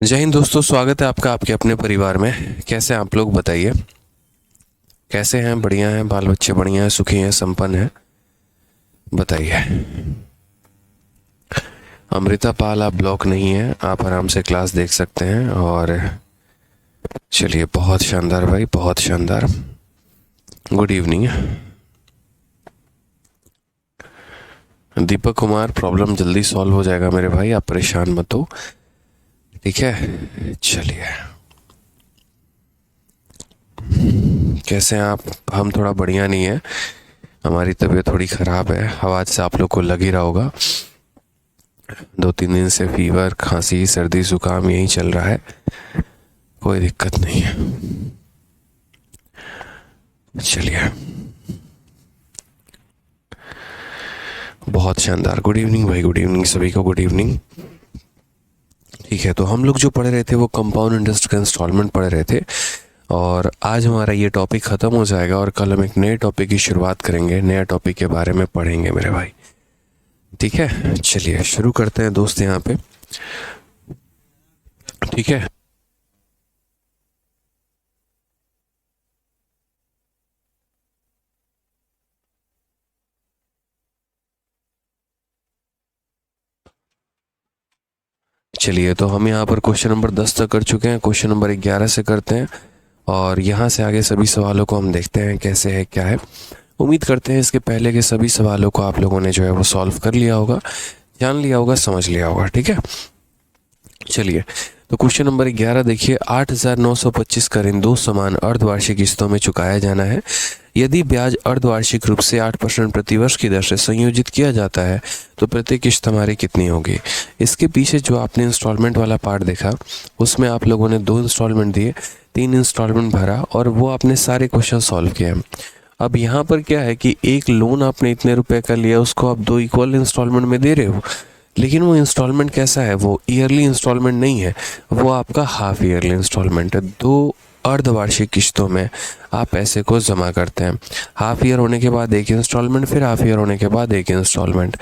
जय हिंद दोस्तों, स्वागत है आपका आपके अपने परिवार में। कैसे हैं आप लोग, बताइए कैसे हैं? बढ़िया हैं? बाल बच्चे बढ़िया हैं, सुखी हैं, संपन्न हैं? बताइए। अमृता पाल, आप ब्लॉक नहीं हैं, आप आराम से क्लास देख सकते हैं। और चलिए, बहुत शानदार भाई, बहुत शानदार। Good evening. Deepak Kumar, problem जल्दी सॉल्व हो जाएगा मेरे भाई, आप परेशान मत हो, ठीक है? चलिए, कैसे हैं आप? हम थोड़ा बढ़िया नहीं है, हमारी तबीयत थोड़ी ख़राब है। आवाज़ से आप लोग को लग ही रहा होगा, 2-3 दिन से फीवर, खांसी, सर्दी, जुकाम यही चल रहा है। कोई दिक्कत नहीं है। चलिए, बहुत शानदार। गुड इवनिंग भाई, गुड इवनिंग सभी को, गुड इवनिंग। ठीक है, तो हम लोग जो पढ़ रहे थे वो कंपाउंड इंटरेस्ट का इंस्टॉलमेंट पढ़ रहे थे। और आज हमारा ये टॉपिक ख़त्म हो जाएगा और कल हम एक नए टॉपिक की शुरुआत करेंगे, नया टॉपिक के बारे में पढ़ेंगे मेरे भाई, ठीक है? चलिए शुरू करते हैं दोस्त यहाँ पे, ठीक है? चलिए, तो हम यहाँ पर क्वेश्चन नंबर 10 तक कर चुके हैं, क्वेश्चन नंबर 11 से करते हैं। और यहाँ से आगे सभी सवालों को हम देखते हैं कैसे है, क्या है। उम्मीद करते हैं इसके पहले के सभी सवालों को आप लोगों ने जो है वो सॉल्व कर लिया होगा, जान लिया होगा, समझ लिया होगा, ठीक है? चलिए, तो क्वेश्चन नंबर 11 देखिए। 8,925 का ऋण 2 समान अर्धवार्षिक किस्तों में चुकाया जाना है। यदि ब्याज अर्धवार्षिक रूप से 8% प्रतिवर्ष की दर से संयोजित किया जाता है तो प्रति किस्त हमारी कितनी होगी? इसके पीछे जो आपने इंस्टॉलमेंट वाला पार्ट देखा, उसमें आप लोगों ने 2 इंस्टॉलमेंट दिए, 3 इंस्टॉलमेंट भरा और वो आपने सारे क्वेश्चन सॉल्व किए। अब यहाँ पर क्या है कि एक लोन आपने इतने रुपए का लिया, उसको आप 2 इक्वल इंस्टॉलमेंट में दे रहे हो, लेकिन वो इंस्टॉलमेंट कैसा है? वो ईयरली इंस्टॉलमेंट नहीं है, वो आपका हाफ ईयरली इंस्टॉलमेंट है। 2 अर्धवार्षिक किस्तों में आप पैसे को जमा करते हैं, हाफ ईयर होने के बाद एक इंस्टॉलमेंट, फिर हाफ ईयर होने के बाद एक इंस्टॉलमेंट।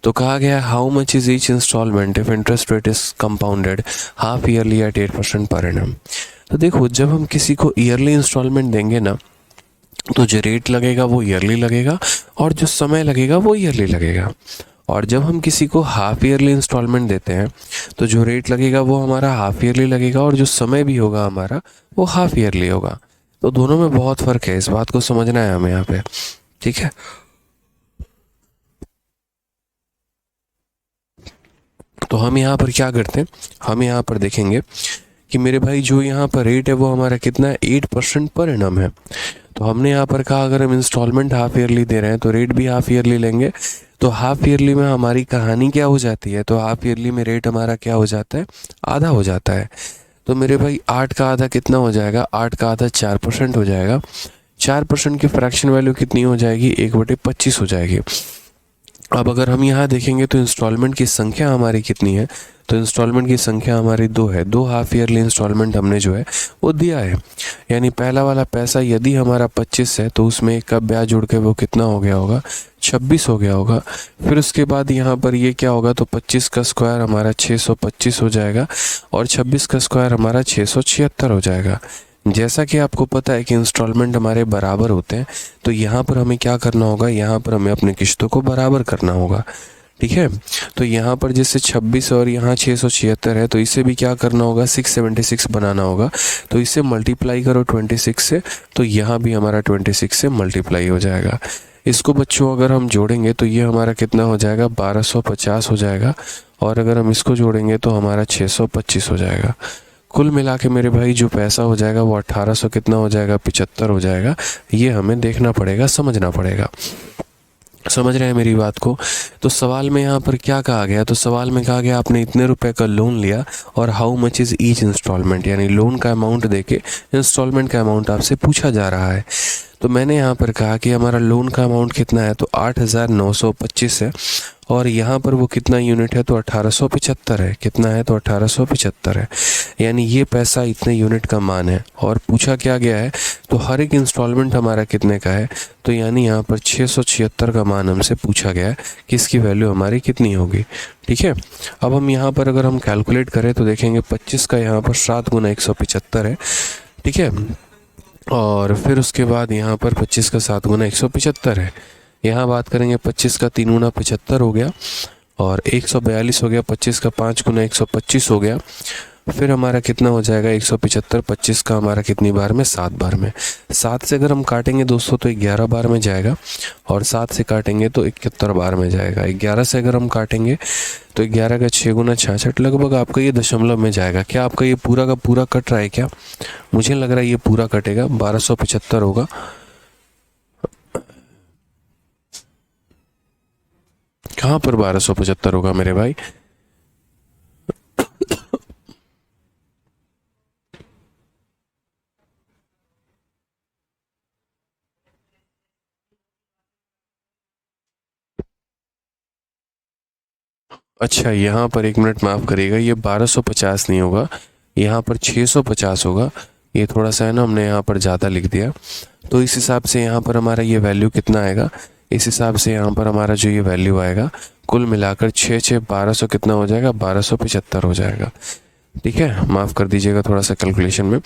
तो कहा गया how much is each instalment if interest rate is compounded half yearly at 8% per annum. तो देखो, जब हम किसी को ईयरली इंस्टॉलमेंट देंगे ना, तो जो रेट लगेगा वो ईयरली लगेगा और जो समय लगेगा वो ईयरली लगेगा। और जब हम किसी को हाफ ईयरली इंस्टॉलमेंट देते हैं तो जो रेट लगेगा वो हमारा हाफ ईयरली लगेगा और जो समय भी होगा हमारा वो हाफ ईयरली होगा। तो दोनों में बहुत फ़र्क है, इस बात को समझना है हमें यहाँ पे, ठीक है? तो हम यहाँ पर क्या करते हैं, हम यहाँ पर देखेंगे कि मेरे भाई जो यहाँ पर रेट है वो हमारा कितना है? 8% पर एनम है। तो हमने यहाँ पर कहा अगर हम इंस्टॉलमेंट हाफ ईयरली दे रहे हैं तो रेट भी हाफ ईयरली लेंगे। तो हाफ ईयरली में हमारी कहानी क्या हो जाती है? तो हाफ ईयरली में रेट हमारा क्या हो जाता है? आधा हो जाता है। तो मेरे भाई 8 का आधा कितना हो जाएगा? 8 का आधा 4% हो जाएगा। 4% की फ्रैक्शन वैल्यू कितनी हो जाएगी? 1/25 हो जाएगी। अब अगर हम यहाँ देखेंगे तो इंस्टॉलमेंट की संख्या हमारी कितनी है? तो इंस्टॉलमेंट की संख्या हमारी 2 है। 2 हाफ ईयरली इंस्टॉलमेंट हमने जो है वो दिया है। यानी पहला वाला पैसा यदि हमारा 25 है तो उसमें एक का ब्याज जुड़ के वो कितना हो गया होगा? 26 हो गया होगा। फिर उसके बाद यहाँ पर ये क्या होगा? तो 25 का स्क्वायर हमारा 625 हो जाएगा और 26 का स्क्वायर हमारा 676 हो जाएगा। जैसा कि आपको पता है कि इंस्टॉलमेंट हमारे बराबर होते हैं, तो यहाँ पर हमें क्या करना होगा? यहाँ पर हमें अपनी किस्तों को बराबर करना होगा, ठीक है? तो यहाँ पर जैसे 26 और यहाँ 676 है, तो इसे भी क्या करना होगा? 676 बनाना होगा। तो इसे मल्टीप्लाई करो 26 से, तो यहाँ भी हमारा 26 से मल्टीप्लाई हो जाएगा। इसको बच्चों अगर हम जोड़ेंगे तो ये हमारा कितना हो जाएगा? 1250 हो जाएगा। और अगर हम इसको जोड़ेंगे तो हमारा 625 हो जाएगा। कुल मिला के मेरे भाई जो पैसा हो जाएगा वो 1800 कितना हो जाएगा? 75 हो जाएगा। ये हमें देखना पड़ेगा, समझना पड़ेगा। समझ रहे हैं मेरी बात को? तो सवाल में यहाँ पर क्या कहा गया? तो सवाल में कहा गया आपने इतने रुपए का लोन लिया और how much is each instalment, यानी लोन का अमाउंट देके इंस्टॉलमेंट का अमाउंट आपसे पूछा जा रहा है। तो मैंने यहाँ पर कहा कि हमारा लोन का अमाउंट कितना है? तो 8,925 है और यहाँ पर वो कितना यूनिट है? तो 1875 है। कितना है? तो 1875 है। यानी ये पैसा इतने यूनिट का मान है। और पूछा क्या गया है? तो हर एक इंस्टॉलमेंट हमारा कितने का है, तो यानी यहाँ पर 676 का मान हमसे पूछा गया है कि इसकी वैल्यू हमारी कितनी होगी। ठीक है, अब हम यहाँ पर अगर हम कैलकुलेट करें तो देखेंगे 25 का यहाँ पर 7 गुना 175 है। ठीक है, और फिर उसके बाद यहाँ पर 25 का 7 गुना 175 है। यहाँ बात करेंगे 25 का 3 गुना 75 हो गया, और 142 हो गया। 25 का 5 गुना 125 हो गया। फिर हमारा कितना हो जाएगा 175, 25 का हमारा कितनी बार में, 7 बार में। 7 से अगर हम काटेंगे दोस्तों तो 11 बार में जाएगा, और 7 से काटेंगे तो 71 बार में जाएगा। 11 से अगर हम काटेंगे तो 11 का 6 गुना 66, लगभग आपका ये दशमलव में जाएगा। क्या आपका ये पूरा का पूरा कट रहा है क्या? मुझे लग रहा है ये पूरा कटेगा, 1275 होगा। कहाँ पर 1275 होगा मेरे भाई? अच्छा, यहाँ पर 1 मिनट माफ़ करिएगा, ये 1250 नहीं होगा, यहाँ पर 650 होगा। ये थोड़ा सा है ना, हमने यहाँ पर ज़्यादा लिख दिया। तो इस हिसाब से यहाँ पर हमारा ये वैल्यू कितना आएगा, इस हिसाब से यहाँ पर हमारा जो ये वैल्यू आएगा कुल मिलाकर 1200 कितना हो जाएगा, 1275 हो जाएगा। ठीक है, माफ़ कर दीजिएगा, थोड़ा सा कैलकुलेशन में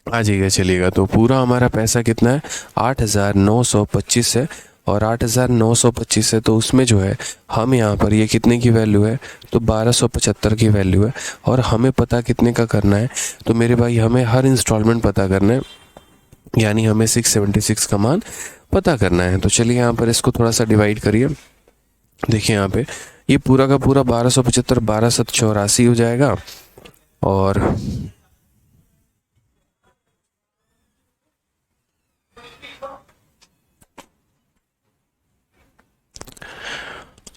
आ जाइएगा। चलिएगा, तो पूरा हमारा पैसा कितना है, 8925 है। और 8925 है तो उसमें जो है हम यहाँ पर ये कितने की वैल्यू है, तो 1275 की वैल्यू है। और हमें पता कितने का करना है, तो मेरे भाई हमें हर इंस्टॉलमेंट पता करना है, यानी हमें 676 का मान पता करना है। तो चलिए यहाँ पर इसको थोड़ा सा डिवाइड करिए। देखिए यहाँ पे ये पूरा का पूरा 1275 1284 हो जाएगा। और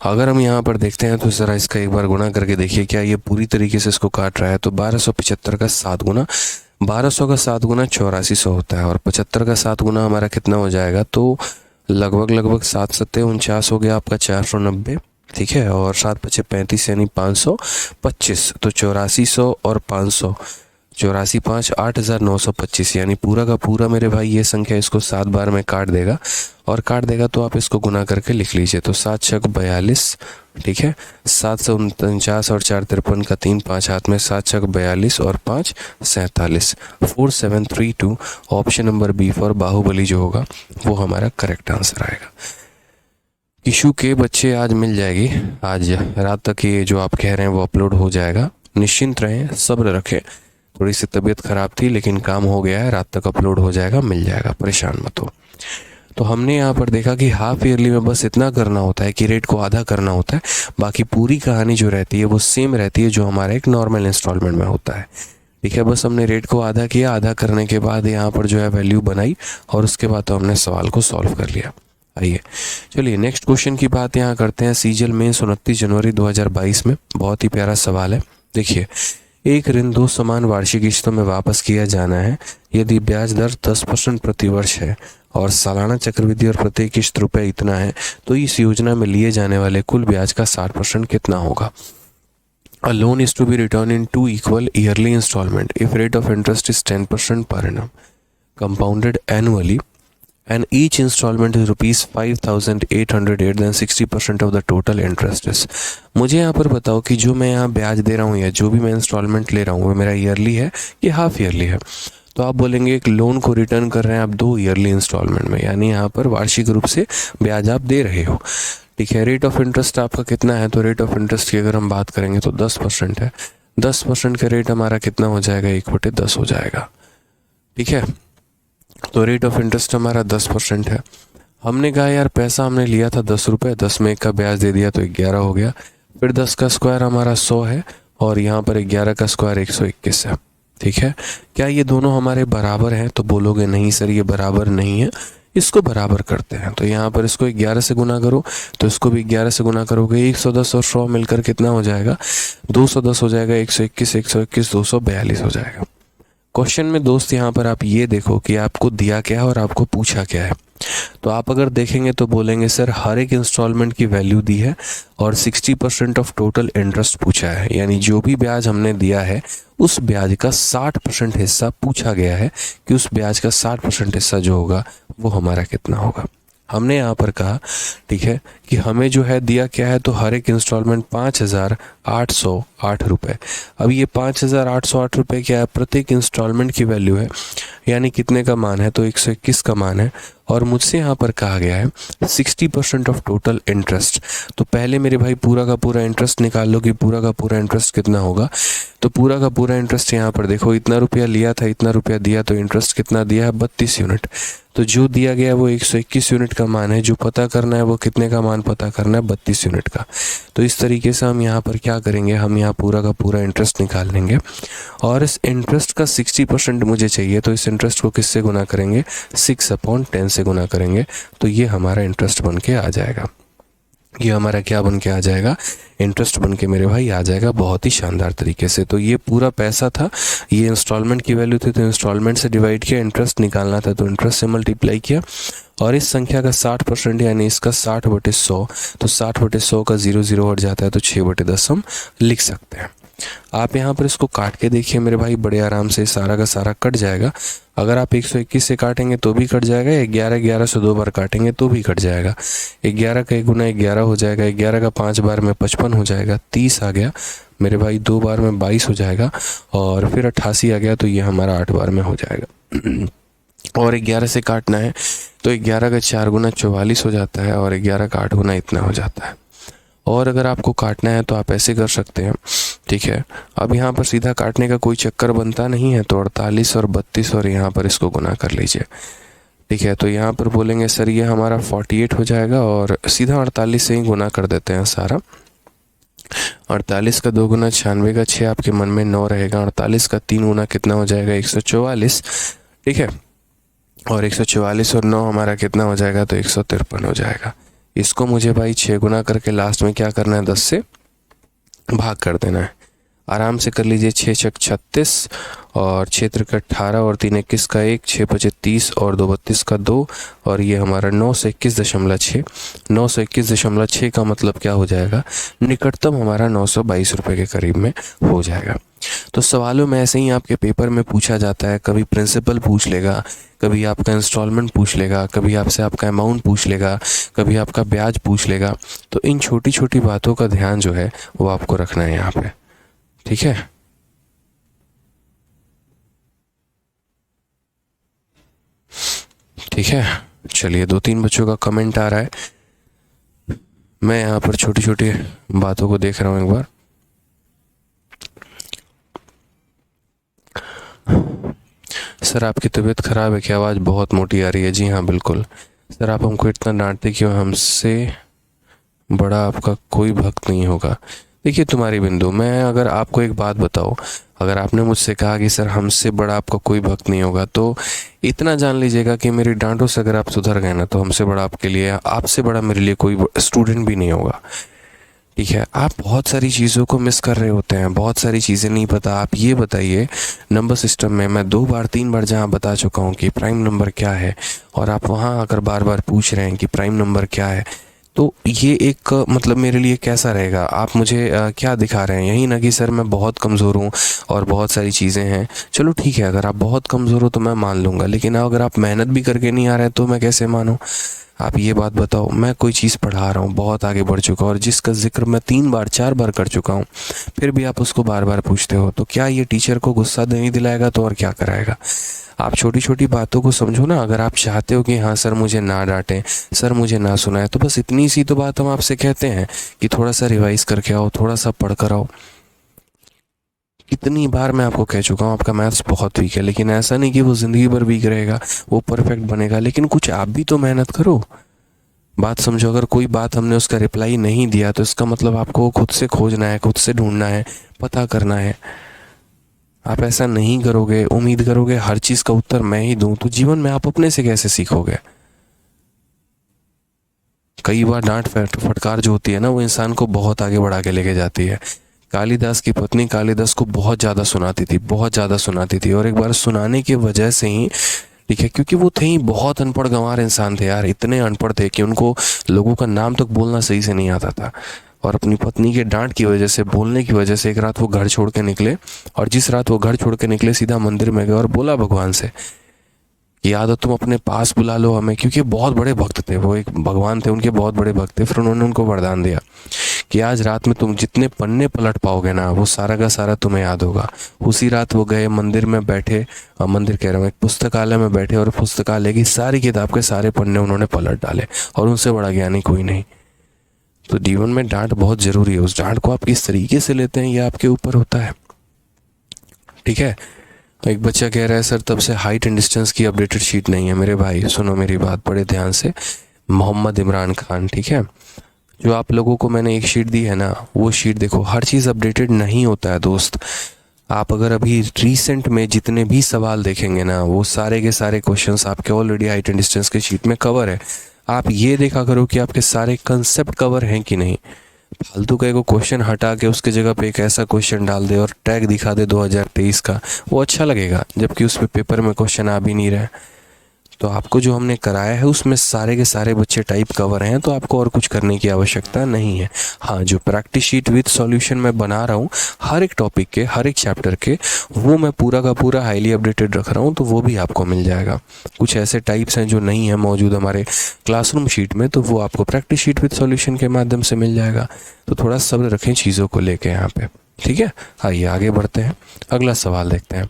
अगर हम यहाँ पर देखते हैं तो ज़रा इसका एक बार गुना करके देखिए, क्या ये पूरी तरीके से इसको काट रहा है। तो 1275 का 7 गुना, 1200 का 7 गुना 8400 होता है, और 75 का 7 गुना हमारा कितना हो जाएगा, तो लगभग 7 सत्ते 49 हो गया आपका 490। ठीक है, और 7 पचे 35 यानी 525, तो 8400 और 500, 84 5 8925, यानी पूरा का पूरा मेरे भाई ये संख्या इसको 7 बार में काट देगा। और काट देगा तो आप इसको गुना करके लिख लीजिए। तो 7 छक 42, ठीक है, 749 और 4 53 का 3 5 हाथ में, 7 छक 42 और 5 47, 4732। Option number B for Baahubali जो होगा वो हमारा करेक्ट आंसर आएगा। किशु के बच्चे आज मिल जाएगी, आज रात तक ये जो आप कह रहे हैं वो अपलोड हो जाएगा। निश्चिंत रहें, सब्र रखें। थोड़ी सी तबीयत ख़राब थी लेकिन काम हो गया है, रात तक अपलोड हो जाएगा, मिल जाएगा, परेशान मत हो। तो हमने यहाँ पर देखा कि हाफ ईयरली में बस इतना करना होता है कि रेट को आधा करना होता है, बाकी पूरी कहानी जो रहती है वो सेम रहती है जो हमारा एक नॉर्मल इंस्टॉलमेंट में होता है। ठीक है, बस हमने रेट को आधा किया, आधा करने के बाद यहाँ पर जो है वैल्यू बनाई, और उसके बाद तो हमने सवाल को सॉल्व कर लिया। आइए चलिए नेक्स्ट क्वेश्चन की बात यहाँ करते हैं। सीजल मेंस 29 जनवरी 2022 में, बहुत ही प्यारा सवाल है। देखिए, एक ऋण 2 समान वार्षिक किस्तों में वापस किया जाना है यदि ब्याज दर 10% प्रति वर्ष है और सालाना चक्रवृद्धि और प्रत्येक किस्त रुपए इतना है, तो इस योजना में लिए जाने वाले कुल ब्याज का 60% कितना होगा। A loan is to be returned in 2 equal yearly installment if rate of interest is 10% per annum, compounded annually, and each installment is rupees 5,808, then 60% of the total interest is। मुझे यहाँ पर बताओ कि जो मैं यहाँ ब्याज दे रहा हूँ या जो भी मैं इंस्टॉलमेंट ले रहा हूँ वो मेरा ईयरली है कि हाफ ईयरली है। तो आप बोलेंगे एक लोन को रिटर्न कर रहे हैं आप 2 ईयरली इंस्टॉलमेंट में, यानी यहाँ पर वार्षिक रूप से ब्याज आप दे रहे हो। ठीक है, रेट ऑफ इंटरेस्ट आपका कितना है, तो रेट ऑफ इंटरेस्ट की अगर हम बात करेंगे तो 10% है। 10% का रेट हमारा कितना हो जाएगा, 1/10 हो जाएगा। ठीक है, तो रेट ऑफ इंटरेस्ट हमारा 10% है। हमने कहा यार पैसा हमने लिया था 10 रुपये, 10 में 1 का ब्याज दे दिया तो 11 हो गया। फिर 10 का स्क्वायर हमारा 100 है, और यहाँ पर 11 का स्क्वायर 121 है। ठीक है, क्या ये दोनों हमारे बराबर हैं, तो बोलोगे नहीं सर ये बराबर नहीं है, इसको बराबर करते हैं। तो यहाँ पर इसको 11 से गुना करो, तो इसको भी 11 से गुना करोगे, 110 और 100 मिलकर कितना हो जाएगा, 210 हो जाएगा, 121 121 242 हो जाएगा। क्वेश्चन में दोस्त यहाँ पर आप ये देखो कि आपको दिया क्या है और आपको पूछा क्या है। तो आप अगर देखेंगे तो बोलेंगे सर हर एक इंस्टॉलमेंट की वैल्यू दी है और 60% ऑफ टोटल इंटरेस्ट पूछा है, यानी जो भी ब्याज हमने दिया है उस ब्याज का 60% हिस्सा पूछा गया है कि उस ब्याज का 60% हिस्सा जो होगा वो हमारा कितना होगा। हमने यहाँ पर कहा ठीक है कि हमें जो है दिया क्या है, तो हर एक इंस्टॉलमेंट 5,808 रुपये। अब ये 5,808 रुपये क्या है, प्रत्येक इंस्टॉलमेंट की वैल्यू है, यानी कितने का मान है, तो 121 का मान है। और मुझसे यहाँ पर कहा गया है 60% ऑफ टोटल इंटरेस्ट। तो पहले मेरे भाई पूरा का पूरा इंटरेस्ट निकाल लो कि पूरा का पूरा इंटरेस्ट कितना होगा। तो पूरा का पूरा इंटरेस्ट यहाँ पर देखो, इतना रुपया लिया था, इतना रुपया दिया, तो इंटरेस्ट कितना दिया है, 32 यूनिट। तो जो दिया गया है वो 121 यूनिट का मान है, जो पता करना है वो कितने का मान पता करना है, 32 यूनिट का। तो इस तरीके से हम यहाँ पर क्या करेंगे, हम यहाँ पूरा का पूरा इंटरेस्ट निकाल लेंगे और इस इंटरेस्ट का 60% मुझे चाहिए, तो इस इंटरेस्ट को किससे गुना करेंगे, 6/10 से गुना करेंगे। तो ये हमारा इंटरेस्ट बन के आ जाएगा। ये हमारा क्या बन के आ जाएगा, इंटरेस्ट बन के मेरे भाई आ जाएगा, बहुत ही शानदार तरीके से। तो ये पूरा पैसा था, ये इंस्टॉलमेंट की वैल्यू थी, तो इंस्टॉलमेंट से डिवाइड किया, इंटरेस्ट निकालना था तो इंटरेस्ट से मल्टीप्लाई किया, और इस संख्या का 60% यानी इसका 60/100, तो 60/100 का 0 हट जाता है, तो 6/10 हम लिख सकते हैं। आप यहाँ पर इसको काट के देखिए मेरे भाई, बड़े आराम से सारा का सारा कट जाएगा। अगर आप 121 से काटेंगे तो भी कट जाएगा, 11 से 2 बार काटेंगे तो भी कट जाएगा। 11 का 1 गुना 11 हो जाएगा, 11 का 5 बार में 55 हो जाएगा, 30 आ गया मेरे भाई, 2 बार में 22 हो जाएगा, और फिर 88 आ गया, तो ये हमारा 8 बार में हो जाएगा। और 11 से काटना है तो 11 का 4 गुना 44 हो जाता है, और 11 का 8 गुना इतना हो जाता है। और अगर आपको काटना है तो आप ऐसे कर सकते हैं, ठीक है। अब यहाँ पर सीधा काटने का कोई चक्कर बनता नहीं है, तो 48 और 32 और यहाँ पर इसको गुना कर लीजिए, ठीक है। तो यहाँ पर बोलेंगे सर ये हमारा 48 हो जाएगा, और सीधा 48 से ही गुना कर देते हैं सारा। 48 का 2 गुना 96 का 6 आपके मन में 9 रहेगा, 48 का 3 गुना कितना हो जाएगा, 144, ठीक है। और 144 और 9 हमारा कितना हो जाएगा, तो 153 हो जाएगा। इसको मुझे भाई 6 गुना करके लास्ट में क्या करना है, 10 से भाग कर देना है। आराम से कर लीजिए, 6 छक 36 और 6 त्रिक 18 और 3 21 का 1, 6 पचे 30 और 2 32 का 2, और ये हमारा 921.6। 921.6 का मतलब क्या हो जाएगा, निकटतम हमारा 922 रुपये के करीब में हो जाएगा। तो सवालों में ऐसे ही आपके पेपर में पूछा जाता है, कभी प्रिंसिपल पूछ लेगा, कभी आपका इंस्टॉलमेंट पूछ लेगा, कभी आपसे आपका अमाउंट पूछ लेगा, कभी आपका ब्याज पूछ लेगा। तो इन छोटी छोटी बातों का ध्यान जो है वो आपको रखना है यहाँ पे, ठीक है। ठीक है, चलिए 2-3 बच्चों का कमेंट आ रहा है, मैं यहाँ पर छोटी छोटी बातों को देख रहा हूँ एक बार। सर आपकी तबीयत ख़राब है क्या, आवाज़ बहुत मोटी आ रही है। जी हाँ बिल्कुल। सर आप हमको इतना डांटते क्यों, हमसे बड़ा आपका कोई भक्त नहीं होगा। देखिए तुम्हारी बिंदु, मैं अगर आपको एक बात बताऊं, अगर आपने मुझसे कहा कि सर हमसे बड़ा आपका कोई भक्त नहीं होगा, तो इतना जान लीजिएगा कि मेरी डांटों से अगर आप सुधर गए ना, तो हमसे बड़ा आपके लिए, आपसे बड़ा मेरे लिए कोई स्टूडेंट भी नहीं होगा, ठीक है। आप बहुत सारी चीज़ों को मिस कर रहे होते हैं, बहुत सारी चीज़ें नहीं पता। आप ये बताइए, नंबर सिस्टम में मैं 2 बार 3 बार जहाँ बता चुका हूँ कि प्राइम नंबर क्या है, और आप वहाँ आकर बार बार पूछ रहे हैं कि प्राइम नंबर क्या है, तो ये एक मतलब मेरे लिए कैसा रहेगा। आप मुझे क्या दिखा रहे हैं, यही ना कि सर मैं बहुत कमज़ोर हूँ और बहुत सारी चीज़ें हैं। चलो ठीक है, अगर आप बहुत कमज़ोर हो तो मैं मान लूँगा, लेकिन अगर आप मेहनत भी करके नहीं आ रहे हैं तो मैं कैसे मानूँ। आप ये बात बताओ, मैं कोई चीज़ पढ़ा रहा हूँ, बहुत आगे बढ़ चुका हूँ, और जिसका जिक्र मैं 3 बार 4 बार कर चुका हूँ, फिर भी आप उसको बार बार पूछते हो, तो क्या ये टीचर को गुस्सा नहीं दिलाएगा, तो और क्या कराएगा। आप छोटी छोटी बातों को समझो ना। अगर आप चाहते हो कि हाँ सर मुझे ना डांटें, सर मुझे ना सुनाए, तो बस इतनी सी तो बात हम आपसे कहते हैं कि थोड़ा सा रिवाइज करके आओ, थोड़ा सा पढ़ कर आओ। कितनी बार मैं आपको कह चुका हूँ आपका मैथ्स बहुत वीक है, लेकिन ऐसा नहीं कि वो ज़िंदगी भर वीक रहेगा, वो परफेक्ट बनेगा, लेकिन कुछ आप भी तो मेहनत करो। बात समझो, अगर कोई बात हमने उसका रिप्लाई नहीं दिया तो इसका मतलब आपको खुद से खोजना है, खुद से ढूंढना है, पता करना है। आप ऐसा नहीं करोगे, उम्मीद करोगे हर चीज़ का उत्तर मैं ही दूं, तो जीवन में आप अपने से कैसे सीखोगे। कई बार डांट फटकार जो होती है ना, वो इंसान को बहुत आगे बढ़ा के लेके जाती है। कालिदास की पत्नी कालिदास को बहुत ज़्यादा सुनाती थी, बहुत ज़्यादा सुनाती थी, और एक बार सुनाने की वजह से ही ठीक है, क्योंकि वो थे ही बहुत अनपढ़ गंवार इंसान थे यार, इतने अनपढ़ थे कि उनको लोगों का नाम तक बोलना सही से नहीं आता था। और अपनी पत्नी के डांट की वजह से, बोलने की वजह से एक रात वो घर छोड़ के निकले, और जिस रात वो घर छोड़ के निकले सीधा मंदिर में गए और बोला भगवान से कि या तो तुम अपने पास बुला लो हमें, क्योंकि बहुत बड़े भक्त थे वो, एक भगवान थे उनके बहुत बड़े भक्त थे। फिर उन्होंने उनको वरदान दिया कि आज रात में तुम जितने पन्ने पलट पाओगे ना, वो सारा का सारा तुम्हें याद होगा। उसी रात वो गए मंदिर में बैठे, मंदिर कह रहा हूँ, एक पुस्तकालय में बैठे, और पुस्तकालय की सारी किताब के सारे पन्ने उन्होंने पलट डाले, और उनसे बड़ा ज्ञानी कोई नहीं। तो जीवन में डांट बहुत जरूरी है, उस डांट को आप किस तरीके से लेते हैं ये आपके ऊपर होता है। ठीक है, एक बच्चा कह रहा है सर तब से हाइट एंड डिस्टेंस की अपडेटेड शीट नहीं है। मेरे भाई सुनो मेरी बात बड़े ध्यान से, मोहम्मद इमरान खान, ठीक है, जो आप लोगों को मैंने एक शीट दी है ना, वो शीट देखो, हर चीज़ अपडेटेड नहीं होता है दोस्त। आप अगर अभी रिसेंट में जितने भी सवाल देखेंगे ना, वो सारे के सारे क्वेश्चंस आपके ऑलरेडी हाइट एंड डिस्टेंस के शीट में कवर है। आप ये देखा करो कि आपके सारे कंसेप्ट कवर हैं कि नहीं। फालतू का एगो क्वेश्चन हटा के उसके जगह पे एक ऐसा क्वेश्चन डाल दे और टैग दिखा दे 2023 का, वो अच्छा लगेगा, जबकि उस पे पेपर में क्वेश्चन आ भी नहीं रहा है। तो आपको जो हमने कराया है उसमें सारे के सारे बच्चे टाइप कवर हैं, तो आपको और कुछ करने की आवश्यकता नहीं है। हाँ, जो प्रैक्टिस शीट विद सॉल्यूशन मैं बना रहा हूँ हर एक टॉपिक के, हर एक चैप्टर के, वो मैं पूरा का पूरा हाईली अपडेटेड रख रहा हूँ, तो वो भी आपको मिल जाएगा। कुछ ऐसे टाइप्स हैं जो नहीं है मौजूद हमारे क्लासरूम शीट में, तो वो आपको प्रैक्टिस शीट विद सॉल्यूशन के माध्यम से मिल जाएगा। तो थोड़ा सब्र रखें चीज़ों को लेके यहाँ पे, ठीक है। आइए आगे बढ़ते हैं, अगला सवाल देखते हैं।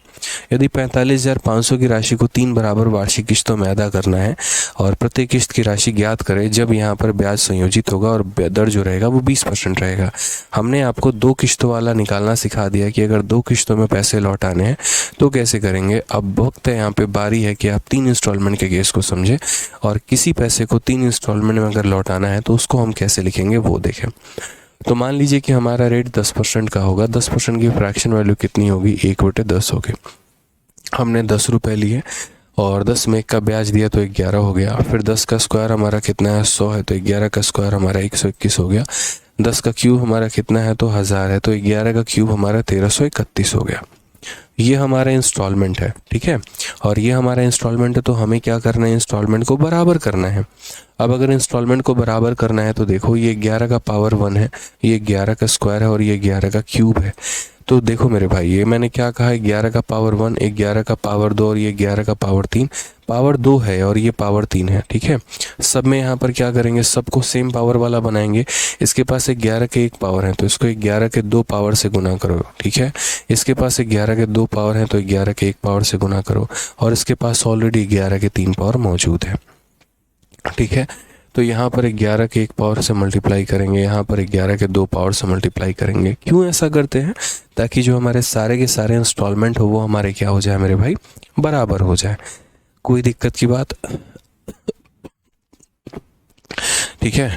यदि 45,500 की राशि को 3 बराबर वार्षिक किस्तों में अदा करना है और प्रत्येक किस्त की राशि ज्ञात करें जब यहाँ पर ब्याज संयोजित होगा और दर जो रहेगा वो 20% रहेगा। हमने आपको 2 किस्तों वाला निकालना सिखा दिया कि अगर 2 किस्तों में पैसे लौटाने हैं तो कैसे करेंगे। अब वक्त है, यहाँ पे बारी है कि आप 3 इंस्टॉलमेंट के केस को समझें, और किसी पैसे को 3 इंस्टॉलमेंट में अगर लौटाना है तो उसको हम कैसे लिखेंगे वो देखें। तो मान लीजिए कि हमारा रेट 10% का होगा, 10% की फ्रैक्शन वैल्यू कितनी होगी, 1/10 होगी। हमने 10 रुपये लिए और 10 में 1 का ब्याज दिया तो 11 हो गया। फिर 10 का स्क्वायर हमारा कितना है, 100 है, तो 11 का स्क्वायर हमारा 121 हो गया। 10 का क्यूब हमारा कितना है, तो 1000 है, तो 11 का क्यूब हमारा 1331 हो गया। ये हमारा इंस्टॉलमेंट है, ठीक है। और ये हमारा इंस्टॉलमेंट है, तो हमें क्या करना है, इंस्टॉलमेंट को बराबर करना है। अब अगर इंस्टॉलमेंट को बराबर करना है तो देखो, ये 11 का पावर 1 है, ये 11 का स्क्वायर है, और ये 11 का क्यूब है। तो देखो मेरे भाई, ये मैंने क्या कहा है, 11 का पावर 1, 11 का पावर 2, और ये 11 का पावर 3। पावर 2 है और ये पावर 3 है, ठीक है। सब में यहाँ पर क्या करेंगे, सबको सेम पावर वाला बनाएंगे। इसके पास 11 के 1 पावर है, तो इसको 11 के 2 पावर से गुना करो, ठीक है। इसके पास 11 के 2 पावर है, तो 11 के 1 पावर से गुना करो, और इसके पास ऑलरेडी 11 के 3 पावर मौजूद है, ठीक है। तो यहाँ पर 11 के 1 पावर से मल्टीप्लाई करेंगे, यहाँ पर 11 के 2 पावर से मल्टीप्लाई करेंगे। क्यों ऐसा करते हैं, ताकि जो हमारे सारे के सारे इंस्टॉलमेंट हो वो हमारे क्या हो जाए मेरे भाई, बराबर हो जाए। कोई दिक्कत की बात, ठीक है।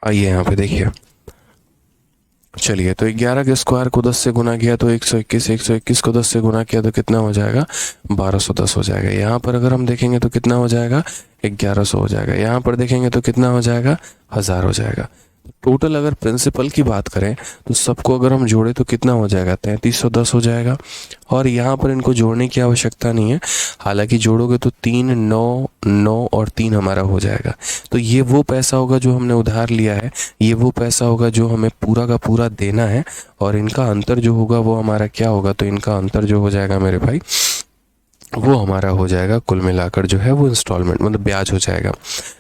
आइए यहाँ पे देखिए, चलिए, तो 11 के स्क्वायर को 10 से गुना किया तो 121, 121 को 10 से गुना किया तो कितना हो जाएगा, 1210 हो जाएगा। यहाँ पर अगर हम देखेंगे तो कितना हो जाएगा, 1100 हो जाएगा। यहाँ पर देखेंगे तो कितना हो जाएगा, 1000 हो जाएगा। टोटल अगर प्रिंसिपल की बात करें तो सबको अगर हम जोड़े तो कितना हो जाएगा, 3310 हो जाएगा। और यहाँ पर इनको जोड़ने की आवश्यकता नहीं है, हालांकि जोड़ोगे तो 3, 9, 9 और 3 हमारा हो जाएगा। तो ये वो पैसा होगा जो हमने उधार लिया है, ये वो पैसा होगा जो हमें पूरा का पूरा देना है, और इनका अंतर जो होगा वो हमारा क्या होगा, तो इनका अंतर जो हो जाएगा मेरे भाई, वो हमारा हो जाएगा कुल मिलाकर जो है वो इंस्टॉलमेंट, मतलब ब्याज हो जाएगा।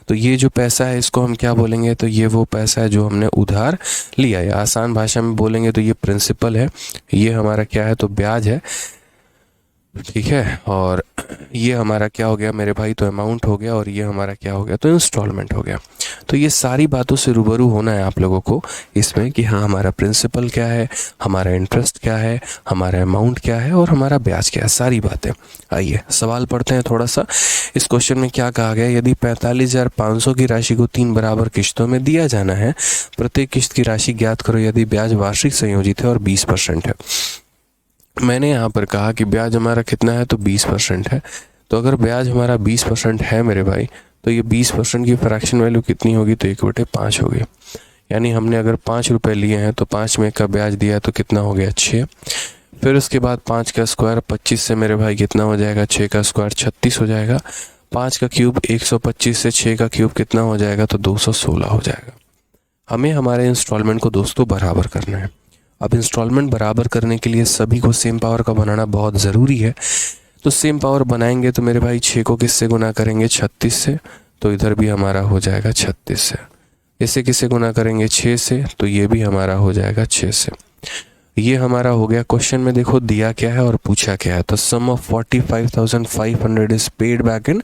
तो ये जो पैसा है इसको हम क्या बोलेंगे, तो ये वो पैसा है जो हमने उधार लिया है। आसान भाषा में बोलेंगे तो ये प्रिंसिपल है, ये हमारा क्या है, तो ब्याज है। ठीक है। और ये हमारा क्या हो गया मेरे भाई, तो अमाउंट हो गया, और ये हमारा क्या हो गया, तो इंस्टॉलमेंट हो गया। तो ये सारी बातों से रूबरू होना है आप लोगों को इसमें कि हाँ हमारा प्रिंसिपल क्या है, हमारा इंटरेस्ट क्या है, हमारा अमाउंट क्या है और हमारा ब्याज क्या है, सारी बातें। आइए सवाल पढ़ते हैं थोड़ा सा। इस क्वेश्चन में क्या कहा गया, यदि 45,500 की राशि को 3 बराबर किश्तों में दिया जाना है, प्रत्येक किश्त की राशि ज्ञात करो यदि ब्याज वार्षिक संयोजित है और 20% है। मैंने यहाँ पर कहा कि ब्याज हमारा कितना है, तो 20% है। तो अगर ब्याज हमारा 20% है मेरे भाई, तो ये 20% की फ्रैक्शन वैल्यू कितनी होगी, तो 1/5 होगी। यानी हमने अगर 5 रुपये लिए हैं तो 5 में का ब्याज दिया है तो कितना हो गया, 6। फिर उसके बाद 5 का स्क्वायर 25 से मेरे भाई कितना हो जाएगा, 6 का स्क्वायर 36 हो जाएगा। 5 का क्यूब 125 से 6 का क्यूब कितना हो जाएगा, तो 216 हो जाएगा। हमें हमारे इंस्टॉलमेंट को दोस्तों बराबर करना है। अब इंस्टॉलमेंट बराबर करने के लिए सभी को सेम पावर का बनाना बहुत ज़रूरी है। तो सेम पावर बनाएंगे तो मेरे भाई 6 को किससे गुना करेंगे, 36 से, तो इधर भी हमारा हो जाएगा 36 से। इसे किससे गुना करेंगे, 6 से, तो ये भी हमारा हो जाएगा 6 से। ये हमारा हो गया। क्वेश्चन में देखो दिया क्या है और पूछा क्या है, तो sum of 45,500 is paid back in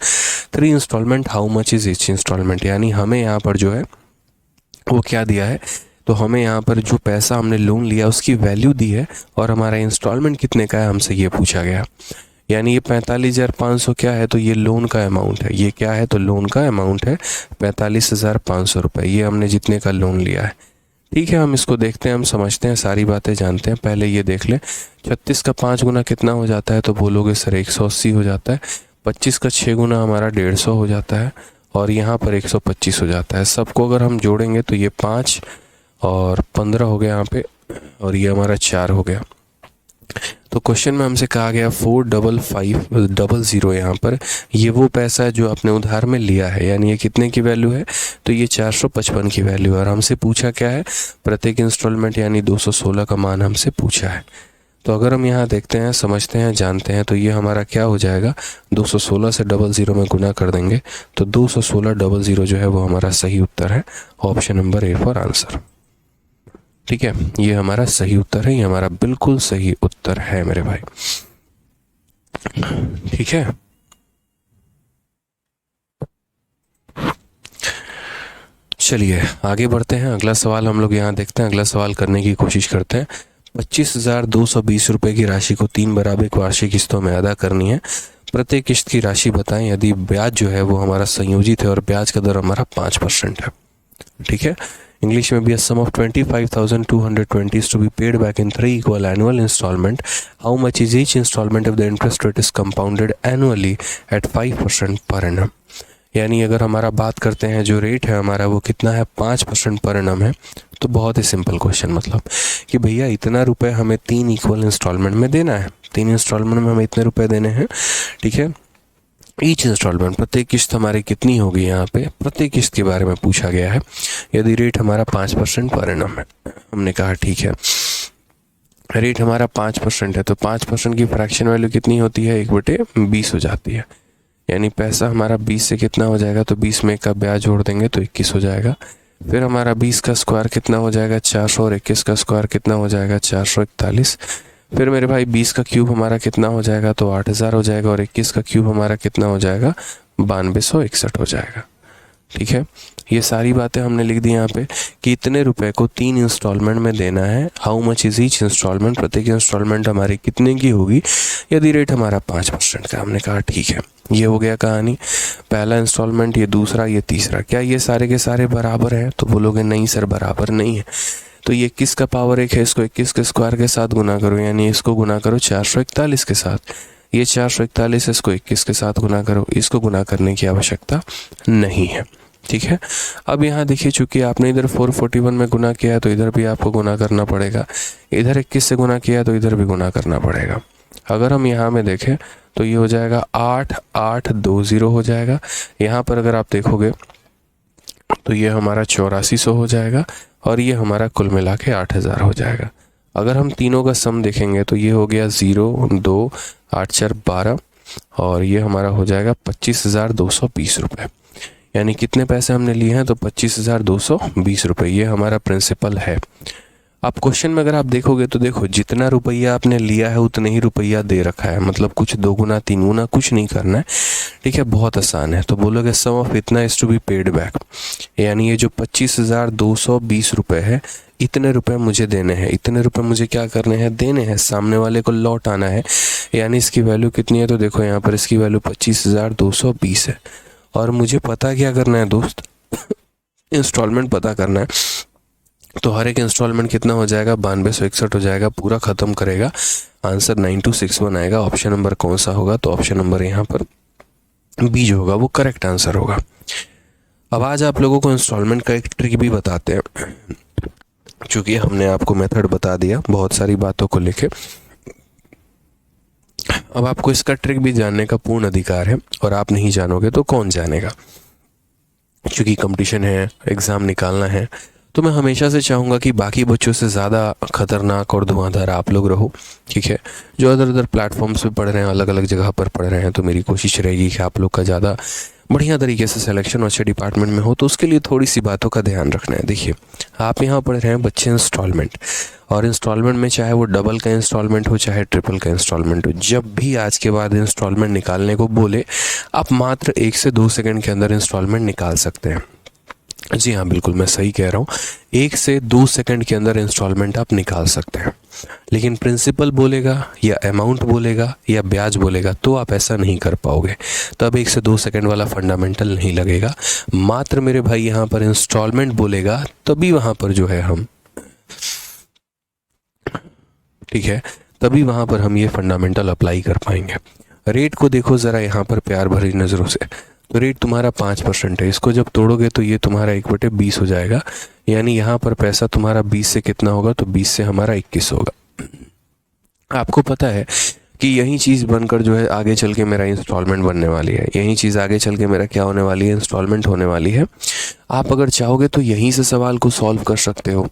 3 instalment, how much is each instalment. यानी हमें यहाँ पर जो है वो क्या दिया है, तो हमें यहाँ पर जो पैसा हमने लोन लिया उसकी वैल्यू दी है और हमारा इंस्टॉलमेंट कितने का है हमसे ये पूछा गया। यानी ये 45,500 क्या है, तो ये लोन का अमाउंट है। ये क्या है, तो लोन का अमाउंट है 45,500 रुपये, ये हमने जितने का लोन लिया है। ठीक है, हम इसको देखते हैं, हम समझते हैं, सारी बातें जानते हैं। पहले ये देख लें, 36 का 5 गुना कितना हो जाता है, तो बोलोगे सर 180 हो जाता है। 25 का 6 गुना हमारा 150 हो जाता है और यहाँ पर 125 हो जाता है। सबको अगर हम जोड़ेंगे तो ये 5 और 15 हो गया यहाँ पे, और ये हमारा 4 हो गया। तो क्वेश्चन में हमसे कहा गया 45500, यहाँ पर ये वो पैसा है जो आपने उधार में लिया है। यानी ये कितने की वैल्यू है, तो ये 455 की वैल्यू है। और हमसे पूछा क्या है, प्रत्येक इंस्टॉलमेंट यानी 216 का मान हमसे पूछा है। तो अगर हम यहाँ देखते हैं, समझते हैं, जानते हैं, तो ये हमारा क्या हो जाएगा, 216 से 00 में गुना कर देंगे तो 216 जो है वो हमारा सही उत्तर है। Option number A for answer. ठीक है, ये हमारा सही उत्तर है, ये हमारा बिल्कुल सही उत्तर है मेरे भाई। ठीक है, चलिए आगे बढ़ते हैं। अगला सवाल हम लोग यहाँ देखते हैं, अगला सवाल करने की कोशिश करते हैं। 25,220 रुपये की राशि को 3 बराबर वार्षिक किस्तों में अदा करनी है। प्रत्येक किस्त की राशि बताएं यदि ब्याज जो है वो हमारा संयोजित है और ब्याज का दर हमारा 5% है। ठीक है, इंग्लिश में भी a sum of 25,220 is to be paid back in 3 equal annual installment. How much is each installment if the interest rate is compounded annually at 5% per annum? यानी अगर हमारा बात करते हैं जो रेट है हमारा वो कितना है, 5% पर एनम है। तो बहुत ही सिंपल क्वेश्चन, मतलब कि भैया इतना रुपए हमें 3 इक्वल इंस्टॉलमेंट में देना है, 3 इंस्टॉलमेंट में हमें इतने रुपए देने हैं। ठीक है, ईच इंस्टॉलमेंट प्रत्येक किस्त हमारी कितनी होगी, यहाँ पे प्रत्येक किस्त के बारे में पूछा गया है। यदि रेट हमारा 5% पर एनम है, हमने कहा ठीक है रेट हमारा 5% है, तो 5% की फ्रैक्शन वैल्यू कितनी होती है, 1/20 हो जाती है। यानी पैसा हमारा 20 से कितना हो जाएगा, तो 20 में का ब्याज जोड़ देंगे तो 21 हो जाएगा। फिर हमारा 20 का स्क्वायर कितना हो जाएगा, 400, और 21 का स्क्वायर कितना हो जाएगा, 441। फिर मेरे भाई 20 का क्यूब हमारा कितना हो जाएगा, तो 8000 हो जाएगा, और 21 का क्यूब हमारा कितना हो जाएगा, 9261 हो जाएगा। ठीक है, ये सारी बातें हमने लिख दी यहाँ पे कि इतने रुपए को 3 इंस्टॉलमेंट में देना है। How much is each instalment, प्रत्येक इंस्टॉलमेंट हमारी कितने की होगी यदि रेट हमारा 5% का। हमने कहा ठीक है, ये हो गया कहानी। पहला इंस्टॉलमेंट, ये दूसरा, ये तीसरा। क्या ये सारे के सारे बराबर हैं, तो बोलोगे नहीं सर बराबर नहीं है। तो ये 21 का पावर 1 है, इसको 21 के स्क्वायर के साथ गुना करो, यानी इसको गुना करो 441 के साथ। ये 441, इसको 21 के साथ गुना करो, इसको गुना करने की आवश्यकता नहीं है। ठीक है, अब यहाँ देखिए चूंकि आपने इधर 441 में गुना किया है तो इधर भी आपको गुना करना पड़ेगा, इधर 21 से गुना किया तो इधर भी गुना करना पड़ेगा। अगर हम यहाँ में देखें तो ये हो जाएगा 8820 हो जाएगा। यहाँ पर अगर आप देखोगे तो ये हमारा 8400 हो जाएगा, और ये हमारा कुल मिला के 8000 हो जाएगा। अगर हम तीनों का सम देखेंगे तो ये हो गया 0, 2, 8, 4, 12, और ये हमारा हो जाएगा 25,220 रुपये। यानी कितने पैसे हमने लिए हैं, तो 25,220 रुपये, ये हमारा प्रिंसिपल है। आप क्वेश्चन में अगर आप देखोगे तो देखो जितना रुपया आपने लिया है उतने ही रुपया दे रखा है, मतलब कुछ 2 गुना 3 गुना कुछ नहीं करना है, ठीक है, बहुत आसान है। तो बोलोगे सम ऑफ इतना is to be paid back, यानी ये जो 25,220 रुपये है, इतने रुपए मुझे देने हैं, इतने रुपए मुझे क्या करने हैं, देने हैं, सामने वाले को लौट आना है। यानी इसकी वैल्यू कितनी है, तो देखो यहाँ पर इसकी वैल्यू 25,220 है। और मुझे पता क्या करना है दोस्त, इंस्टॉलमेंट पता करना है। तो हर एक इंस्टॉलमेंट कितना हो जाएगा, 9261 हो जाएगा, पूरा खत्म करेगा, आंसर 9261 आएगा। ऑप्शन नंबर कौन सा होगा, तो ऑप्शन नंबर यहाँ पर बी जो होगा वो करेक्ट आंसर होगा। अब आज आप लोगों को इंस्टॉलमेंट का एक ट्रिक भी बताते हैं, क्योंकि हमने आपको मेथड बता दिया बहुत सारी बातों को लेके। अब आपको इसका ट्रिक भी जानने का पूर्ण अधिकार है, और आप नहीं जानोगे तो कौन जानेगा, क्योंकि कंपटीशन है, एग्ज़ाम निकालना है। तो मैं हमेशा से चाहूँगा कि बाकी बच्चों से ज़्यादा खतरनाक और धुआंधार आप लोग रहो, ठीक है। जो अदर अदर प्लेटफॉर्म्स पे पढ़ रहे हैं, अलग अलग जगह पर पढ़ रहे हैं, तो मेरी कोशिश रहेगी कि आप लोग का ज़्यादा बढ़िया तरीके से सिलेक्शन अच्छे डिपार्टमेंट में हो। तो उसके लिए थोड़ी सी बातों का ध्यान रखना है। देखिए, आप यहाँ पढ़ रहे हैं बच्चे इंस्टॉलमेंट, और इंस्टॉलमेंट में चाहे वो डबल का इंस्टॉलमेंट हो चाहे ट्रिपल का इंस्टॉलमेंट हो, जब भी आज के बाद इंस्टॉलमेंट निकालने को बोले, आप मात्र 1 से 2 सेकंड के अंदर इंस्टॉलमेंट निकाल सकते हैं। जी हाँ, बिल्कुल मैं सही कह रहा हूँ, 1 से 2 सेकंड के अंदर इंस्टॉलमेंट आप निकाल सकते हैं। लेकिन प्रिंसिपल बोलेगा या अमाउंट बोलेगा या ब्याज बोलेगा तो आप ऐसा नहीं कर पाओगे। तब 1 से 2 सेकंड वाला फंडामेंटल नहीं लगेगा। मात्र मेरे भाई यहाँ पर इंस्टॉलमेंट बोलेगा तभी वहाँ पर जो है हम, ठीक है, तभी वहाँ पर हम ये फंडामेंटल अप्लाई कर पाएंगे। रेट को देखो ज़रा यहाँ पर प्यार भरी नज़रों से, तो रेट तुम्हारा 5% है। इसको जब तोड़ोगे तो ये तुम्हारा 1/20 हो जाएगा, यानी यहाँ पर पैसा तुम्हारा 20 से कितना होगा, तो 20 से हमारा 21 होगा। आपको पता है कि यही चीज़ बनकर जो है आगे चल के मेरा इंस्टॉलमेंट बनने वाली है, यही चीज़ आगे चल के मेरा क्या होने वाली है, इंस्टॉलमेंट होने वाली है। आप अगर चाहोगे तो यहीं से सवाल को सॉल्व कर सकते हो।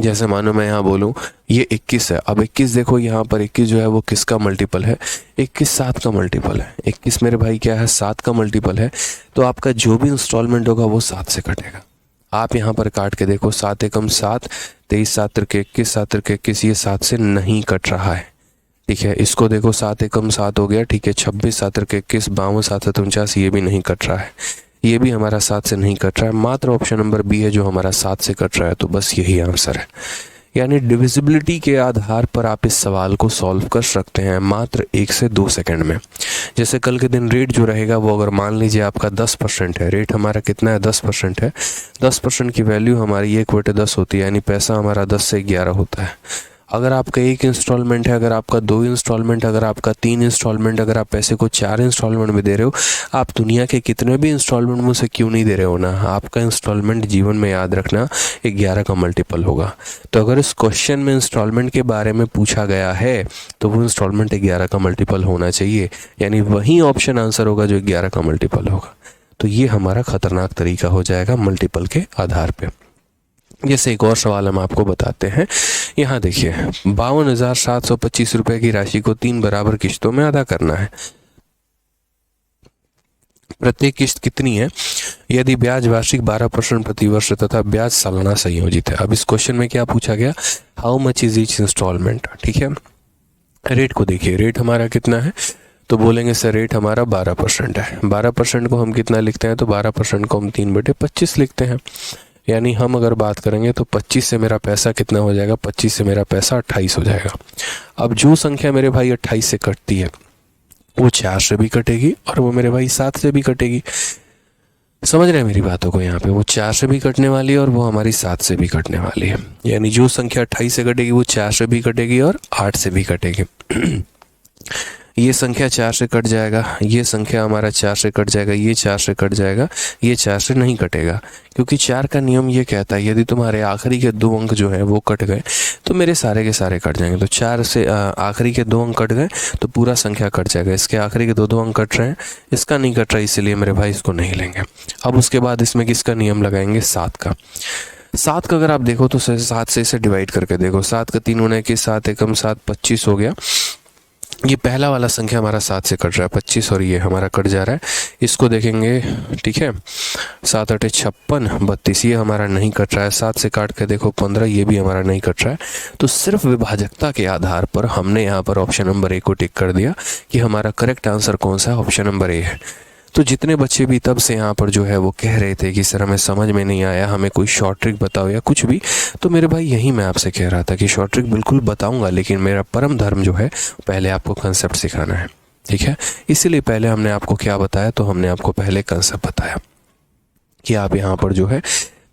जैसे मानो मैं यहाँ बोलूँ ये 21 है, अब 21 देखो यहाँ पर 21 जो है वो किसका मल्टीपल है, 21 7 का मल्टीपल है। 21 मेरे भाई क्या है, 7 का मल्टीपल है। तो आपका जो भी इंस्टॉलमेंट होगा वो 7 से कटेगा। आप यहाँ पर काट के देखो, 7 एकम 7, 23 7 त्रिक 21, 7 त्रिक 21, ये 7 से नहीं कट रहा है, ठीक है। इसको देखो 7 एकम 7 हो गया, ठीक है, 26 7 त्रिक 21, 52 7 49, ये भी नहीं कट रहा है, ये भी हमारा 7 से नहीं कट रहा है। मात्र ऑप्शन नंबर बी है जो हमारा 7 से कट रहा है। तो बस यही आंसर है। यानी डिविजिबिलिटी के आधार पर आप इस सवाल को सॉल्व कर सकते हैं मात्र 1 से 2 सेकंड में। जैसे कल के दिन रेट जो रहेगा वो अगर मान लीजिए आपका 10% है, रेट हमारा कितना है, 10% है, 10% की वैल्यू हमारी 1/10 होती है, यानी पैसा हमारा 10 से 11 होता है। अगर आपका 1 इंस्टॉलमेंट है, अगर आपका 2 इंस्टॉलमेंट, अगर आपका 3 इंस्टॉलमेंट, अगर आप पैसे को 4 इंस्टॉलमेंट में दे रहे हो, आप दुनिया के कितने भी इंस्टॉलमेंट में से क्यों नहीं दे रहे हो ना, आपका इंस्टॉलमेंट जीवन में याद रखना 11 का मल्टीपल होगा। तो अगर इस क्वेश्चन में इंस्टॉलमेंट के बारे में पूछा गया है तो वो इंस्टॉलमेंट 11 का मल्टीपल होना चाहिए, यानी वही ऑप्शन आंसर होगा जो 11 का मल्टीपल होगा। तो ये हमारा खतरनाक तरीका हो जाएगा मल्टीपल के आधार पर। जैसे एक और सवाल हम आपको बताते हैं, यहाँ देखिए 52,725 रुपये की राशि को 3 बराबर किश्तों में अदा करना है। प्रत्येक किश्त कितनी है यदि ब्याज वार्षिक 12% प्रति वर्ष तथा ब्याज सालाना संयोजित है। अब इस क्वेश्चन में क्या पूछा गया, how much is each instalment, ठीक है। रेट को देखिए, रेट हमारा कितना है, तो बोलेंगे सर रेट हमारा 12% है। 12% को हम कितना लिखते हैं, तो 12% को हम 3/25 लिखते हैं। यानी हम अगर बात करेंगे तो 25 से मेरा पैसा कितना हो जाएगा, 25 से मेरा पैसा 28 हो जाएगा। अब जो संख्या मेरे भाई 28 से कटती है वो 4 से भी कटेगी और वो मेरे भाई 7 से भी कटेगी। समझ रहे हैं मेरी बातों को, यहाँ पे वो 4 से भी कटने वाली है और वो हमारी 7 से भी कटने वाली है। यानी जो संख्या 28 से कटेगी वो 4 से भी कटेगी और 8 से भी कटेगी। ये संख्या 4 से कट जाएगा, ये संख्या हमारा 4 से कट जाएगा, ये 4 से कट जाएगा, ये 4 से नहीं कटेगा, क्योंकि 4 का नियम ये कहता है यदि तुम्हारे आखिरी के 2 अंक जो हैं वो कट गए तो मेरे सारे के सारे कट जाएंगे। तो 4 से आखिरी के 2 अंक कट गए तो पूरा संख्या कट जाएगा। इसके आखिरी के 2 अंक कट रहे हैं, इसका नहीं कट रहा, इसलिए मेरे भाई इसको नहीं लेंगे। अब उसके बाद इसमें किसका नियम लगाएंगे, 7 का। 7 का अगर आप देखो तो 7 से इसे डिवाइड करके देखो, 7 का 3 होने की 7 एकम 7 25 हो गया। ये पहला वाला संख्या हमारा 7 से कट रहा है 25 और ये हमारा कट जा रहा है, इसको देखेंगे। ठीक है, 7 8 56 32, ये हमारा नहीं कट रहा है। 7 से काट के देखो 15, ये भी हमारा नहीं कट रहा है। तो सिर्फ विभाजकता के आधार पर हमने यहाँ पर ऑप्शन नंबर ए को टिक कर दिया कि हमारा करेक्ट आंसर कौन सा है, ऑप्शन नंबर ए है। तो जितने बच्चे भी तब से यहाँ पर जो है वो कह रहे थे कि सर हमें समझ में नहीं आया, हमें कोई शॉर्ट ट्रिक बताओ या कुछ भी, तो मेरे भाई यही मैं आपसे कह रहा था कि शॉर्ट ट्रिक बिल्कुल बताऊंगा, लेकिन मेरा परम धर्म जो है पहले आपको कंसेप्ट सिखाना है। ठीक है, इसीलिए पहले हमने आपको क्या बताया, तो हमने आपको पहले कंसेप्ट बताया कि आप यहाँ पर जो है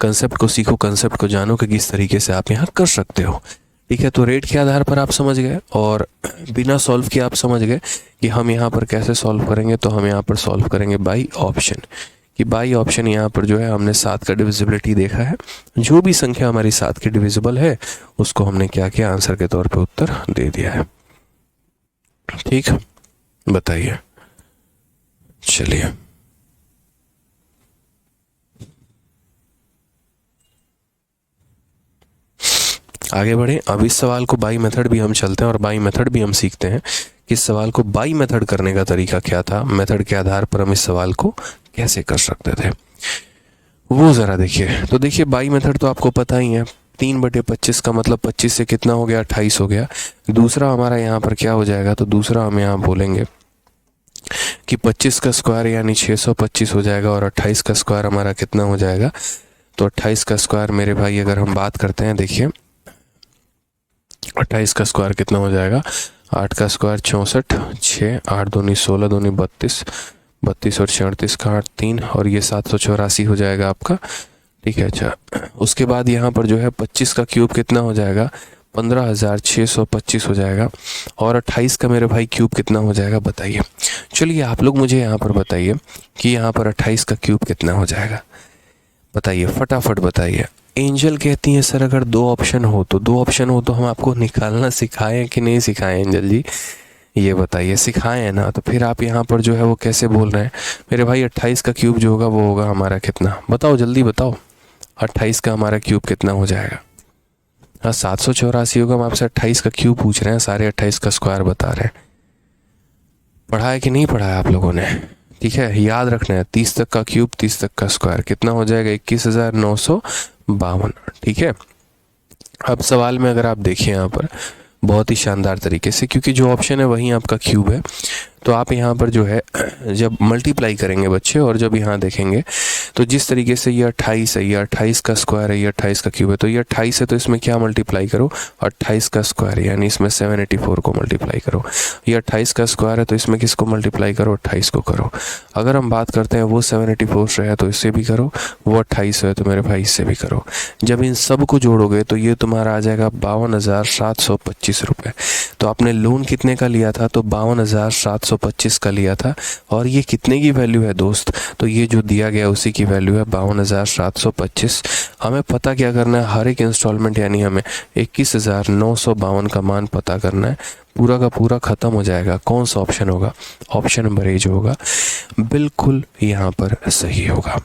कंसेप्ट को सीखो, कंसेप्ट को जानो कि किस तरीके से आप यहाँ कर सकते हो। ठीक है, तो रेट के आधार पर आप समझ गए और बिना सॉल्व किए आप समझ गए कि हम यहाँ पर कैसे सॉल्व करेंगे। तो हम यहाँ पर सॉल्व करेंगे बाई ऑप्शन, कि बाई ऑप्शन यहाँ पर जो है हमने 7 का डिविजिबिलिटी देखा है, जो भी संख्या हमारी 7 की डिविजिबल है उसको हमने क्या किया, आंसर के तौर पे उत्तर दे दिया है। ठीक, बताइए, चलिए आगे बढ़े। अब इस सवाल को बाई मेथड भी हम चलते हैं और बाई मेथड भी हम सीखते हैं कि इस सवाल को बाई मेथड करने का तरीका क्या था, मेथड के आधार पर हम इस सवाल को कैसे कर सकते थे, वो ज़रा देखिए। तो देखिए बाई मेथड तो आपको पता ही है, 3/25 का मतलब 25 से कितना हो गया, 28 हो गया। दूसरा हमारा यहाँ पर क्या हो जाएगा, तो दूसरा हम यहाँ बोलेंगे कि 25 का स्क्वायर यानी 625 हो जाएगा और 28 का स्क्वायर हमारा कितना हो जाएगा, तो 28 का स्क्वायर मेरे भाई अगर हम बात करते हैं, देखिए 28 का स्क्वायर कितना हो जाएगा, 8 का स्क्वायर 64, 6 8 दूनी 16 दूनी 32, 32 और 36 का 8 3 और ये 784 हो जाएगा आपका। ठीक है, अच्छा उसके बाद यहाँ पर जो है 25 का क्यूब कितना हो जाएगा, 15,625 हो जाएगा और 28 का मेरे भाई क्यूब कितना हो जाएगा, बताइए। चलिए आप लोग मुझे यहाँ पर बताइए कि यहाँ पर 28 का क्यूब कितना हो जाएगा, बताइए फटाफट बताइए। एंजल कहती है सर अगर 2 ऑप्शन हो तो 2 ऑप्शन हो तो हम आपको निकालना सिखाएं कि नहीं सिखाएं एंजल जी, ये बताइए। सिखाएं है ना, तो फिर आप यहाँ पर जो है वो कैसे बोल रहे हैं मेरे भाई। 28 का क्यूब जो होगा वो होगा हमारा कितना, बताओ जल्दी बताओ, 28 का हमारा क्यूब कितना हो जाएगा। हाँ 784 होगा, हम आपसे 28 का क्यूब पूछ रहे हैं, सारे 28 का स्क्वायर बता रहे हैं। पढ़ा है कि नहीं पढ़ा है आप लोगों ने, ठीक है याद रखना है। 30 तक का क्यूब 30 तक का स्क्वायर कितना हो जाएगा, 21,952। ठीक है, अब सवाल में अगर आप देखिए यहाँ पर बहुत ही शानदार तरीके से, क्योंकि जो ऑप्शन है वही आपका क्यूब है, तो आप यहाँ पर जो है जब मल्टीप्लाई करेंगे बच्चे और जब यहाँ देखेंगे तो जिस तरीके से ये 28 है, ये 28 का स्क्वायर है, ये 28 का क्यूब है, तो ये 28 है तो इसमें क्या मल्टीप्लाई करो, 28 का स्क्वायर यानी इसमें 784 को मल्टीप्लाई करो। ये 28 का स्क्वायर है तो इसमें किसको मल्टीप्लाई करो, 28 को करो। अगर हम बात करते हैं वो 784 है तो इससे भी करो, वो 28 है तो मेरे भाई इससे भी करो। जब इन सब को जोड़ोगे तो ये तुम्हारा आ जाएगा 52,725 रुपये। तो आपने लोन कितने का लिया था, तो 52,725 का लिया था और ये कितने की वैल्यू है दोस्त, तो ये जो दिया गया उसी की वैल्यू है 52,725। हमें पता क्या करना है, हर एक इंस्टॉलमेंट यानी हमें 21,952 का मान पता करना है। पूरा का पूरा ख़त्म हो जाएगा। कौन सा ऑप्शन होगा, ऑप्शन नंबर ए जो होगा बिल्कुल यहाँ पर सही होगा।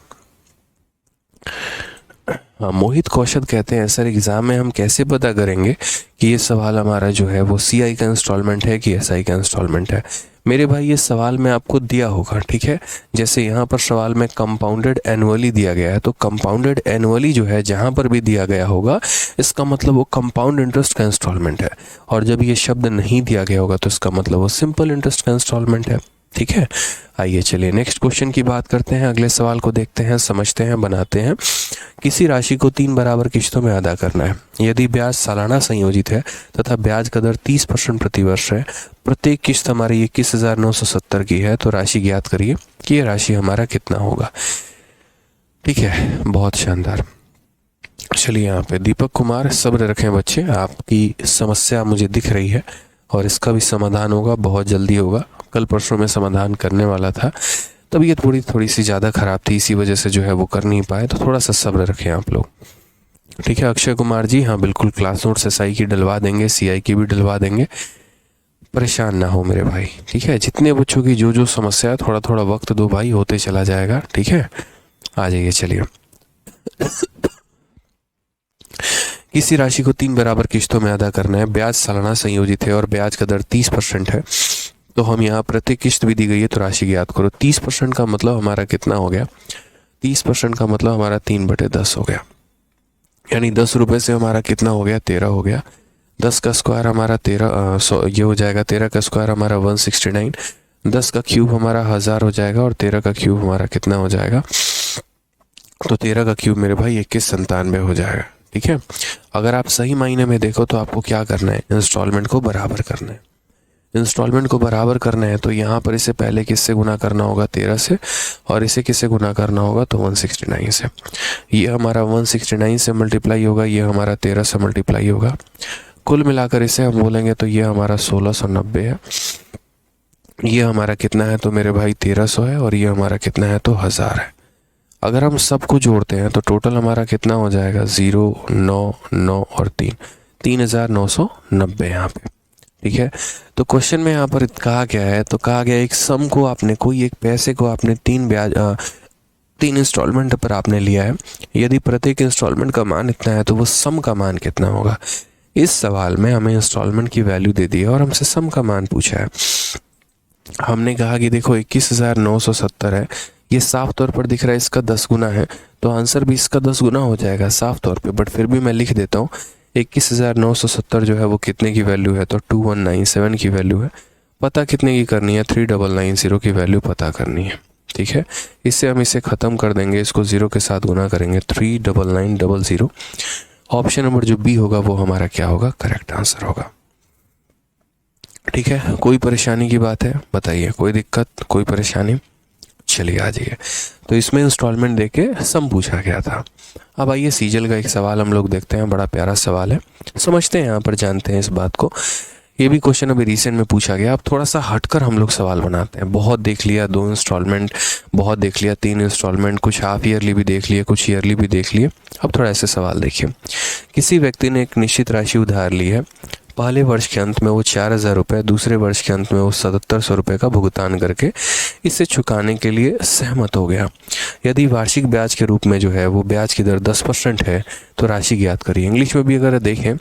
हाँ, मोहित कौशल कहते हैं सर एग्ज़ाम में हम कैसे पता करेंगे कि ये सवाल हमारा जो है वो सीआई का इंस्टॉलमेंट है कि एसआई का इंस्टॉलमेंट है। मेरे भाई ये सवाल में आपको दिया होगा, ठीक है। जैसे यहाँ पर सवाल में कंपाउंडेड एनुअली दिया गया है, तो कंपाउंडेड एनुअली जो है जहाँ पर भी दिया गया होगा इसका मतलब वो कंपाउंड इंटरेस्ट का इंस्टॉलमेंट है, और जब ये शब्द नहीं दिया गया होगा तो इसका मतलब वो सिंपल इंटरेस्ट का इंस्टॉलमेंट है। ठीक है, आइए चलिए नेक्स्ट क्वेश्चन की बात करते हैं। अगले सवाल को देखते हैं, समझते हैं, बनाते हैं। किसी राशि को 3 बराबर किश्तों में अदा करना है। यदि ब्याज सालाना संयोजित है तथा ब्याज का दर 30% प्रतिवर्ष है, प्रत्येक किश्त हमारी 21,970 की है, तो राशि ज्ञात करिए कि ये राशि हमारा कितना होगा। ठीक है, बहुत शानदार। चलिए यहाँ पे दीपक कुमार, सब्र रखें बच्चे, आपकी समस्या मुझे दिख रही है और इसका भी समाधान होगा, बहुत जल्दी होगा। कल परसों में समाधान करने वाला था, तबीयत थोड़ी सी ज़्यादा ख़राब थी, इसी वजह से जो है वो कर नहीं पाए, तो थोड़ा सा सब्र रखें आप लोग। ठीक है अक्षय कुमार जी, हाँ बिल्कुल क्लास नोट्स एसआई की डलवा देंगे, सीआई की भी डलवा देंगे, परेशान ना हो मेरे भाई। ठीक है, जितने बच्चों की जो समस्या है थोड़ा थोड़ा वक्त दो भाई, होते चला जाएगा। ठीक है, आ जाइए चलिए। किसी राशि को 3 बराबर किश्तों में अदा करना है, ब्याज सालाना संयोजित है और ब्याज का दर 30% है। तो हम यहाँ प्रत्येक किस्त भी दी गई है तो राशि ज्ञात करो। 30% का मतलब हमारा कितना हो गया, 30% का मतलब हमारा 3/10 हो गया, यानी 10 रुपये से हमारा कितना हो गया, 13 हो गया। 10 का स्क्वायर हमारा 13, ये हो जाएगा 13 का स्क्वायर हमारा 169, 10 का क्यूब हमारा 1000 हो जाएगा और 13 का क्यूब हमारा कितना हो जाएगा, तो 13 का क्यूब मेरे भाई 2197 हो जाएगा। ठीक है, अगर आप सही मायने में देखो तो आपको क्या करना है, इंस्टॉलमेंट को बराबर करना है। इंस्टॉलमेंट को बराबर करना है तो यहाँ पर इसे पहले किससे गुना करना होगा, 13 से, और इसे किससे गुना करना होगा, तो 169 से। ये हमारा 169 से मल्टीप्लाई होगा, ये हमारा 13 से मल्टीप्लाई होगा, कुल मिलाकर इसे हम बोलेंगे तो ये हमारा 1690 है, ये हमारा कितना है तो मेरे भाई 1300 है, और ये हमारा कितना है तो 1000 है। अगर हम सबको जोड़ते हैं तो टोटल हमारा कितना हो जाएगा, 0 9 9 और 3, 3990 यहाँ पे। ठीक है, तो क्वेश्चन में यहाँ पर कहा गया है, तो कहा गया एक सम को आपने, कोई एक पैसे को आपने 3 इंस्टॉलमेंट पर आपने लिया है, यदि प्रत्येक इंस्टॉलमेंट का मान इतना है तो वो सम का मान कितना होगा। इस सवाल में हमें इंस्टॉलमेंट की वैल्यू दे दी है और हमसे सम का मान पूछा है। हमने कहा कि देखो 21,970 है, ये साफ तौर पर दिख रहा है इसका 10 गुना है, तो आंसर भी इसका 10 गुना हो जाएगा साफ तौर पे, बट फिर भी मैं लिख देता हूँ 21,970 जो है वो कितने की वैल्यू है, तो 2197 की वैल्यू है। पता कितने की करनी है, 3990 की वैल्यू पता करनी है। ठीक है, इससे हम इसे ख़त्म कर देंगे, इसको 0 के साथ गुना करेंगे, 39900। ऑप्शन नंबर जो बी होगा वो हमारा क्या होगा, करेक्ट आंसर होगा। ठीक है, कोई परेशानी की बात है बताइए, कोई दिक्कत, कोई परेशानी, चलिए आ जाइए। तो इसमें इंस्टॉलमेंट देके सम पूछा गया था। अब आइए सीजल का एक सवाल हम लोग देखते हैं, बड़ा प्यारा सवाल है, समझते हैं यहाँ पर, जानते हैं इस बात को। ये भी क्वेश्चन अभी रिसेंट में पूछा गया। अब थोड़ा सा हटकर हम लोग सवाल बनाते हैं। बहुत देख लिया 2 इंस्टॉलमेंट, बहुत देख लिया 3 इंस्टॉलमेंट, कुछ हाफ ईयरली भी देख लिए, कुछ ईयरली भी देख लिए। अब थोड़ा ऐसे सवाल देखिए। किसी व्यक्ति ने एक निश्चित राशि उधार ली है, पहले वर्ष के अंत में वो 4000 रुपये, दूसरे वर्ष के अंत में वो 7700 रुपये का भुगतान करके इसे चुकाने के लिए सहमत हो गया। यदि वार्षिक ब्याज के रूप में जो है वो ब्याज की दर 10% है तो राशि ज्ञात करिए। इंग्लिश में भी अगर देखें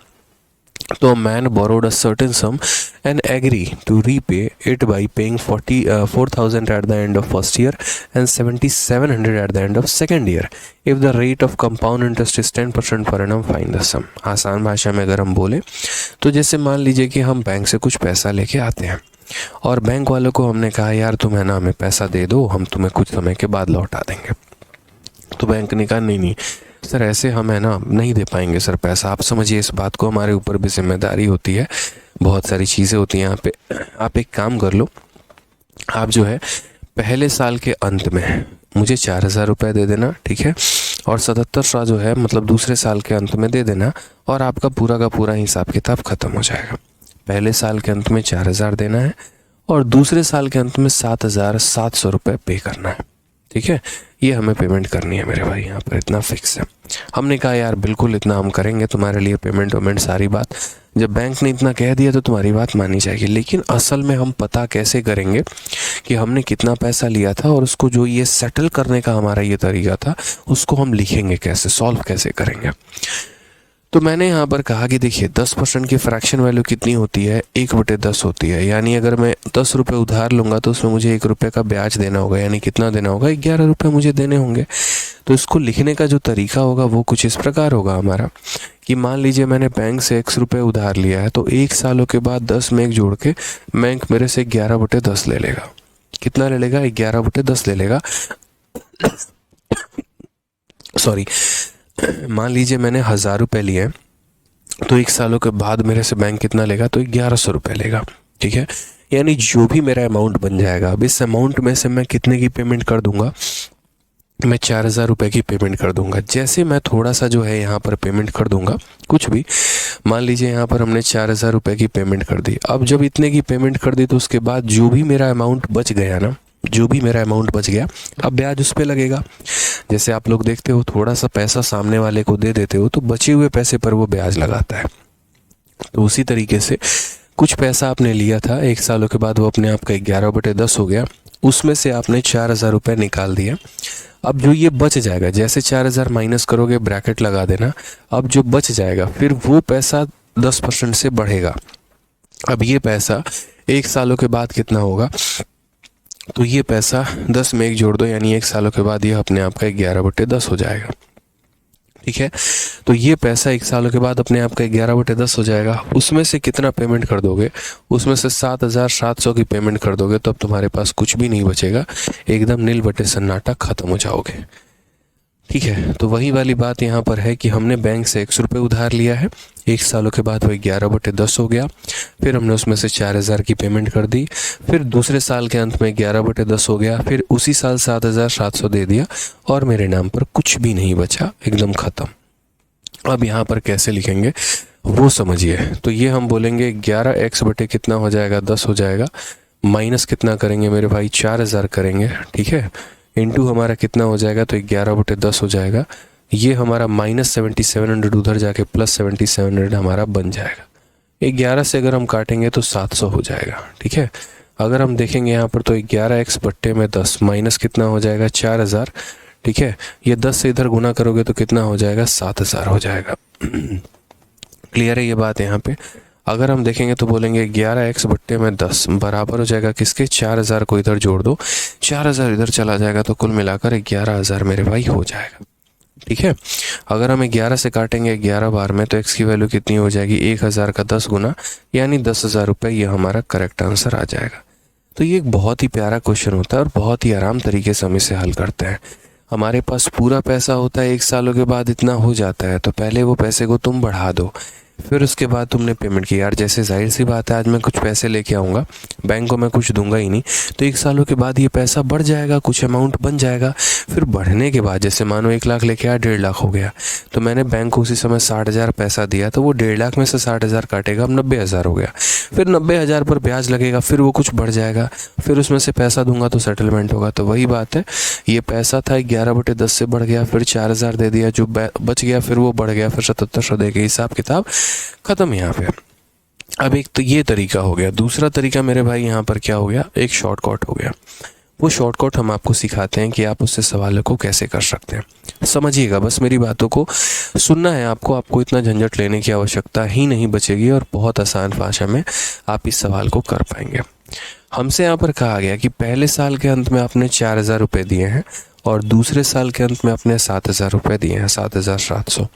तो man borrowed a certain sum and agree to repay it by paying 4,000 at the end of first year and 7,700 at the end of second year. If the rate of compound interest is 10% per annum, find the sum. आसान भाषा में अगर हम बोले तो जैसे मान लीजिए कि हम बैंक से कुछ पैसा लेके आते हैं और बैंक वालों को हमने कहा यार तुम है ना हमें पैसा दे दो, हम तुम्हें कुछ समय के बाद लौटा देंगे। तो बैंक ने कहा नहीं सर, ऐसे हम है ना नहीं दे पाएंगे सर पैसा, आप समझिए इस बात को, हमारे ऊपर भी जिम्मेदारी होती है, बहुत सारी चीज़ें होती हैं यहाँ पे। आप एक काम कर लो, आप जो है पहले साल के अंत में मुझे 4000 रुपये दे देना, ठीक है, और 7700 जो है मतलब दूसरे साल के अंत में दे देना, और आपका पूरा का पूरा हिसाब किताब ख़त्म हो जाएगा। पहले साल के अंत में 4000 देना है और दूसरे साल के अंत में 7700 रुपये पे करना है। ठीक है, ये हमें पेमेंट करनी है मेरे भाई, यहाँ पर इतना फिक्स है। हमने कहा यार बिल्कुल इतना हम करेंगे तुम्हारे लिए, पेमेंट वेमेंट सारी बात। जब बैंक ने इतना कह दिया तो तुम्हारी बात मानी जाएगी। लेकिन असल में हम पता कैसे करेंगे कि हमने कितना पैसा लिया था, और उसको जो ये सेटल करने का हमारा ये तरीका था उसको हम लिखेंगे कैसे, सॉल्व कैसे करेंगे। तो मैंने यहाँ पर कहा कि देखिए 10% की फ्रैक्शन वैल्यू कितनी होती है, 1/10 होती है। यानी अगर मैं 10 रुपये उधार लूँगा तो उसमें मुझे 1 रुपये का ब्याज देना होगा, यानी कितना देना होगा, 11 रुपये मुझे देने होंगे। तो इसको लिखने का जो तरीका होगा वो कुछ इस प्रकार होगा हमारा कि मान लीजिए मैंने बैंक से X रुपये उधार लिया है, तो 1 सालों के बाद 10 में 1 जोड़ के बैंक मेरे से 11/10 ले लेगा। कितना ले लेगा, 11/10 ले लेगा। सॉरी, मान लीजिए मैंने 1000 रुपये लिए, तो 1 सालों के बाद मेरे से बैंक कितना लेगा, तो 1100 रुपये लेगा। ठीक है, यानी जो भी मेरा अमाउंट बन जाएगा, अब इस अमाउंट में से मैं कितने की पेमेंट कर दूंगा, मैं 4000 रुपये की पेमेंट कर दूंगा। जैसे मैं थोड़ा सा जो है यहाँ पर पेमेंट कर दूंगा, कुछ भी, मान लीजिए यहाँ पर हमने 4000 रुपये की पेमेंट कर दी। अब जब इतने की पेमेंट कर दी तो उसके बाद जो भी मेरा अमाउंट बच गया ना, जो भी मेरा अमाउंट बच गया, अब ब्याज उस पर लगेगा। जैसे आप लोग देखते हो थोड़ा सा पैसा सामने वाले को दे देते हो तो बचे हुए पैसे पर वो ब्याज लगाता है। तो उसी तरीके से कुछ पैसा आपने लिया था, 1 सालों के बाद वो अपने आप का 11/10 हो गया, उसमें से आपने 4000 रुपये निकाल दिया। अब जो ये बच जाएगा, जैसे 4000 माइनस करोगे ब्रैकेट लगा देना, अब जो बच जाएगा फिर वो पैसा 10% से बढ़ेगा। अब ये पैसा 1 सालों के बाद कितना होगा, तो ये पैसा 10 में 1 जोड़ दो, यानी 1 सालों के बाद ये अपने आप का 11/10 हो जाएगा। ठीक है, तो ये पैसा 1 सालों के बाद अपने आप का 11/10 हो जाएगा। उसमें से कितना पेमेंट कर दोगे, उसमें से 7,700 की पेमेंट कर दोगे, तो अब तुम्हारे पास कुछ भी नहीं बचेगा, एकदम नील बटे सन्नाटा खत्म हो जाओगे। ठीक है, तो वही वाली बात यहाँ पर है कि हमने बैंक से 100 रुपये उधार लिया है, 1 सालों के बाद वो 11/10 हो गया, फिर हमने उसमें से 4,000 की पेमेंट कर दी, फिर दूसरे साल के अंत में 11/10 हो गया, फिर उसी साल 7,700 दे दिया और मेरे नाम पर कुछ भी नहीं बचा, एकदम ख़त्म। अब यहाँ पर कैसे लिखेंगे वो समझिए। तो ये हम बोलेंगे 11x बटे कितना हो जाएगा, 10 हो जाएगा, माइनस कितना करेंगे मेरे भाई, 4,000 करेंगे। ठीक है, इंटू हमारा कितना हो जाएगा, तो 11/10 हो जाएगा। ये हमारा -7700 उधर जाके +7700 हमारा बन जाएगा। 11 से अगर हम काटेंगे तो 700 हो जाएगा। ठीक है, अगर हम देखेंगे यहाँ पर तो 11x बट्टे में 10 माइनस कितना हो जाएगा, 4,000। ठीक है, ये 10 से इधर गुना करोगे तो कितना हो जाएगा, 7,000 हो जाएगा। क्लियर है ये बात यहाँ पे। अगर हम देखेंगे तो बोलेंगे 11x बट्टे में 10 बराबर हो जाएगा किसके, 4,000 को इधर जोड़ दो, 4,000 इधर चला जाएगा तो कुल मिलाकर 11,000 मेरे भाई हो जाएगा। ठीक है, अगर हम 11 से काटेंगे 11 बार में तो x की वैल्यू कितनी हो जाएगी, 1,000 का 10 गुना, यानी 10,000 रुपये, ये हमारा करेक्ट आंसर आ जाएगा। तो ये एक बहुत ही प्यारा क्वेश्चन होता है और बहुत ही आराम तरीके से हम इसे हल करते हैं। हमारे पास पूरा पैसा होता है, 1 सालों के बाद इतना हो जाता है, तो पहले वो पैसे को तुम बढ़ा दो, फिर उसके बाद तुमने पेमेंट की। यार जैसे जाहिर सी बात है, आज मैं कुछ पैसे लेके आऊँगा, बैंक को मैं कुछ दूंगा ही नहीं, तो 1 सालों के बाद ये पैसा बढ़ जाएगा, कुछ अमाउंट बन जाएगा। फिर बढ़ने के बाद जैसे मानो 1 लाख लेके आया, 1.5 लाख हो गया, तो मैंने बैंक को उसी समय 60,000 पैसा दिया, तो वो 1.5 लाख में से 60,000 काटेगा, अब 90,000 हो गया। फिर 90,000 पर ब्याज लगेगा, फिर वो कुछ बढ़ जाएगा, फिर उसमें से पैसा दूंगा तो सेटलमेंट होगा। तो वही बात है, ये पैसा था 11/10 से बढ़ गया, फिर 4,000 दे दिया, जो बच गया फिर वो बढ़ गया, फिर 7,700 दे के हिसाब किताब खत्म यहाँ पे। अब एक तो ये तरीका हो गया। दूसरा तरीका मेरे भाई यहाँ पर क्या हो गया, एक शॉर्टकट हो गया। वो शॉर्टकट हम आपको सिखाते हैं कि आप उससे सवालों को कैसे कर सकते हैं। समझिएगा, बस मेरी बातों को सुनना है आपको इतना झंझट लेने की आवश्यकता ही नहीं बचेगी और बहुत आसान भाषा में आप इस सवाल को कर पाएंगे। हमसे यहाँ पर कहा गया कि पहले साल के अंत में आपने 4,000 रुपये दिए हैं और दूसरे साल के अंत में आपने 7,000 रुपये दिए हैं, 7,700।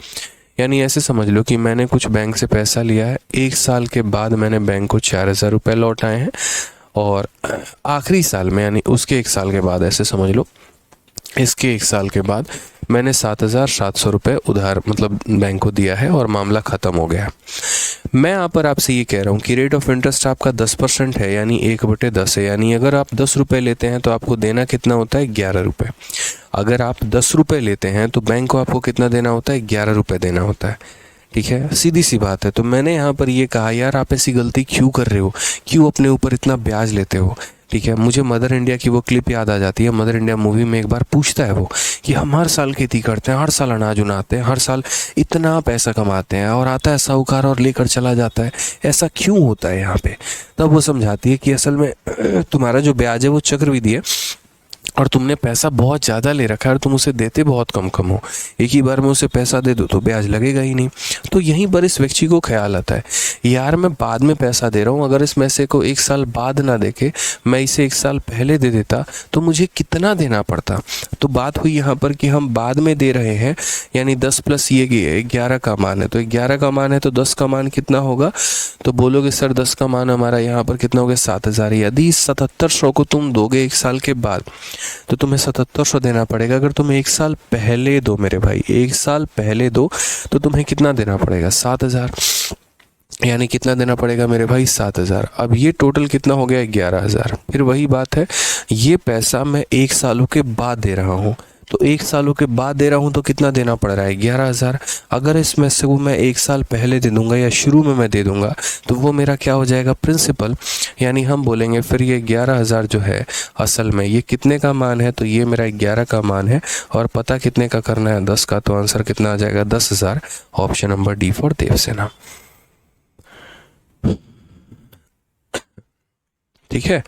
यानी ऐसे समझ लो कि मैंने कुछ बैंक से पैसा लिया है, 1 साल के बाद मैंने बैंक को 4,000 रुपये लौटाए हैं और आखिरी साल में यानी उसके 1 साल के बाद, ऐसे समझ लो इसके 1 साल के बाद मैंने 7,700 रुपये उधार मतलब बैंक को दिया है और मामला ख़त्म हो गया। मैं यहाँ पर आपसे ये कह रहा हूँ कि रेट ऑफ इंटरेस्ट आपका 10% है, यानी 1/10 है, यानी अगर आप 10 रुपये लेते हैं तो आपको देना कितना होता है, 11 रुपये। अगर आप 10 रुपये लेते हैं तो बैंक को आपको कितना देना होता है, 11 रुपये देना होता है। ठीक है, सीधी सी बात है। तो मैंने यहाँ पर ये कहा, यार आप ऐसी गलती क्यों कर रहे हो, क्यों अपने ऊपर इतना ब्याज लेते हो। ठीक है, मुझे मदर इंडिया की वो क्लिप याद आ जाती है। मदर इंडिया मूवी में एक बार पूछता है वो कि हम हर साल खेती करते हैं, हर साल अनाज उगाते हैं, हर साल इतना पैसा कमाते हैं, और आता है साहूकार और लेकर चला जाता है, ऐसा क्यों होता है यहाँ पे। तब वो समझाती है कि असल में तुम्हारा जो ब्याज है वो चक्रवृद्धि है और तुमने पैसा बहुत ज़्यादा ले रखा है और तुम उसे देते बहुत कम हो। एक ही बार में उसे पैसा दे दो तो ब्याज लगेगा ही नहीं। तो यहीं पर इस व्यक्ति को ख्याल आता है, यार मैं बाद में पैसा दे रहा हूँ, अगर इस पैसे को 1 साल बाद ना देके मैं इसे 1 साल पहले दे देता तो मुझे कितना देना पड़ता। तो बात हुई यहाँ पर कि हम बाद में दे रहे हैं, यानी 10 प्लस ये 11 का मान है, तो 11 का मान है तो 10 का मान कितना होगा। तो बोलोगे सर 10 का मान हमारा यहाँ पर कितना हो गया, 7,000। यदि 7,700 को तुम दोगे 1 साल के बाद तो तुम्हें 7,700 देना पड़ेगा। अगर तुम 1 साल पहले दो मेरे भाई, 1 साल पहले दो तो तुम्हें कितना देना पड़ेगा, 7,000। यानी कितना देना पड़ेगा मेरे भाई, 7,000। अब ये टोटल कितना हो गया, 11,000। फिर वही बात है, ये पैसा मैं 1 सालों के बाद दे रहा हूँ, तो 1 सालों के बाद दे रहा हूँ तो कितना देना पड़ रहा है, 11,000। अगर इसमें से वो मैं 1 साल पहले दे दूंगा या शुरू में मैं दे दूंगा तो वो मेरा क्या हो जाएगा, प्रिंसिपल। यानी हम बोलेंगे फिर ये 11,000 जो है असल में ये कितने का मान है, तो ये मेरा 11 का मान है और पता कितने का करना है, 10 का। तो आंसर कितना आ जाएगा, 10,000। Option number D for Devasena. ठीक है,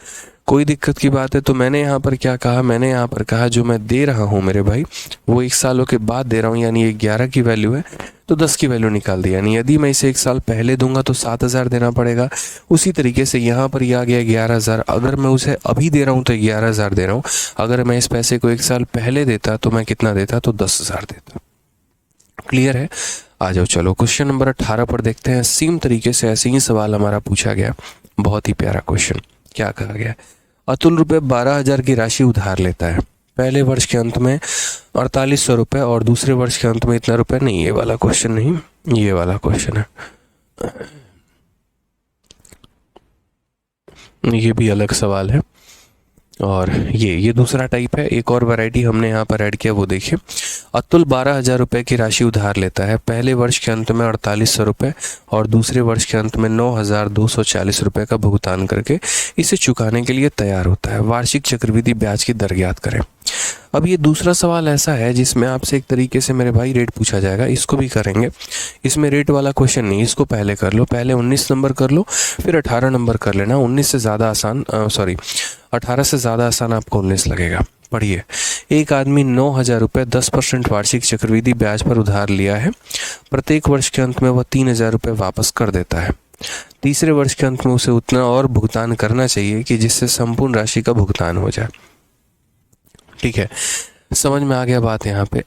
कोई दिक्कत की बात है। तो मैंने यहाँ पर क्या कहा, मैंने यहाँ पर कहा जो मैं दे रहा हूँ मेरे भाई वो 1 सालों के बाद दे रहा हूँ, यानी ये 11 की वैल्यू है, तो 10 की वैल्यू निकाल दी। यानी यदि मैं इसे 1 साल पहले दूंगा तो 7,000 देना पड़ेगा। उसी तरीके से यहाँ पर ये आ गया 11,000। अगर मैं उसे अभी दे रहा हूँ तो 11,000 दे रहा हूँ। अगर मैं इस पैसे को 1 साल पहले देता तो मैं कितना देता, तो 10,000 देता। क्लियर है? आ जाओ, चलो क्वेश्चन नंबर 18 पर देखते हैं। सेम तरीके से ऐसे ही सवाल हमारा पूछा गया। बहुत ही प्यारा क्वेश्चन। क्या कहा गया? अतुल रुपये 12,000 की राशि उधार लेता है। पहले वर्ष के अंत में 4800 रुपये और दूसरे वर्ष के अंत में इतना रुपये। नहीं, ये वाला क्वेश्चन नहीं, ये वाला क्वेश्चन है। ये भी अलग सवाल है और ये दूसरा टाइप है। एक और वैरायटी हमने यहाँ पर ऐड किया, वो देखिए। अतुल 12,000 रुपये की राशि उधार लेता है। पहले वर्ष के अंत में 4800 रुपये और दूसरे वर्ष के अंत में 9,240 रुपये का भुगतान करके इसे चुकाने के लिए तैयार होता है। वार्षिक चक्रवृद्धि ब्याज की दर ज्ञात करें। अब ये दूसरा सवाल ऐसा है जिसमें आपसे एक तरीके से मेरे भाई रेट पूछा जाएगा। इसको भी करेंगे। इसमें रेट वाला क्वेश्चन नहीं, इसको पहले कर लो। पहले 19 नंबर कर लो, फिर 18 नंबर कर लेना। 19 से ज़्यादा आसान, 18 से ज़्यादा आसान आपको 19 लगेगा। पढ़िए। एक आदमी 9,000 रुपये 10% वार्षिक चक्रवृद्धि ब्याज पर उधार लिया है। प्रत्येक वर्ष के अंत में वह 3,000 रुपये वापस कर देता है। तीसरे वर्ष के अंत में उसे उतना और भुगतान करना चाहिए कि जिससे संपूर्ण राशि का भुगतान हो जाए। ठीक है, समझ में आ गया बात यहाँ पे?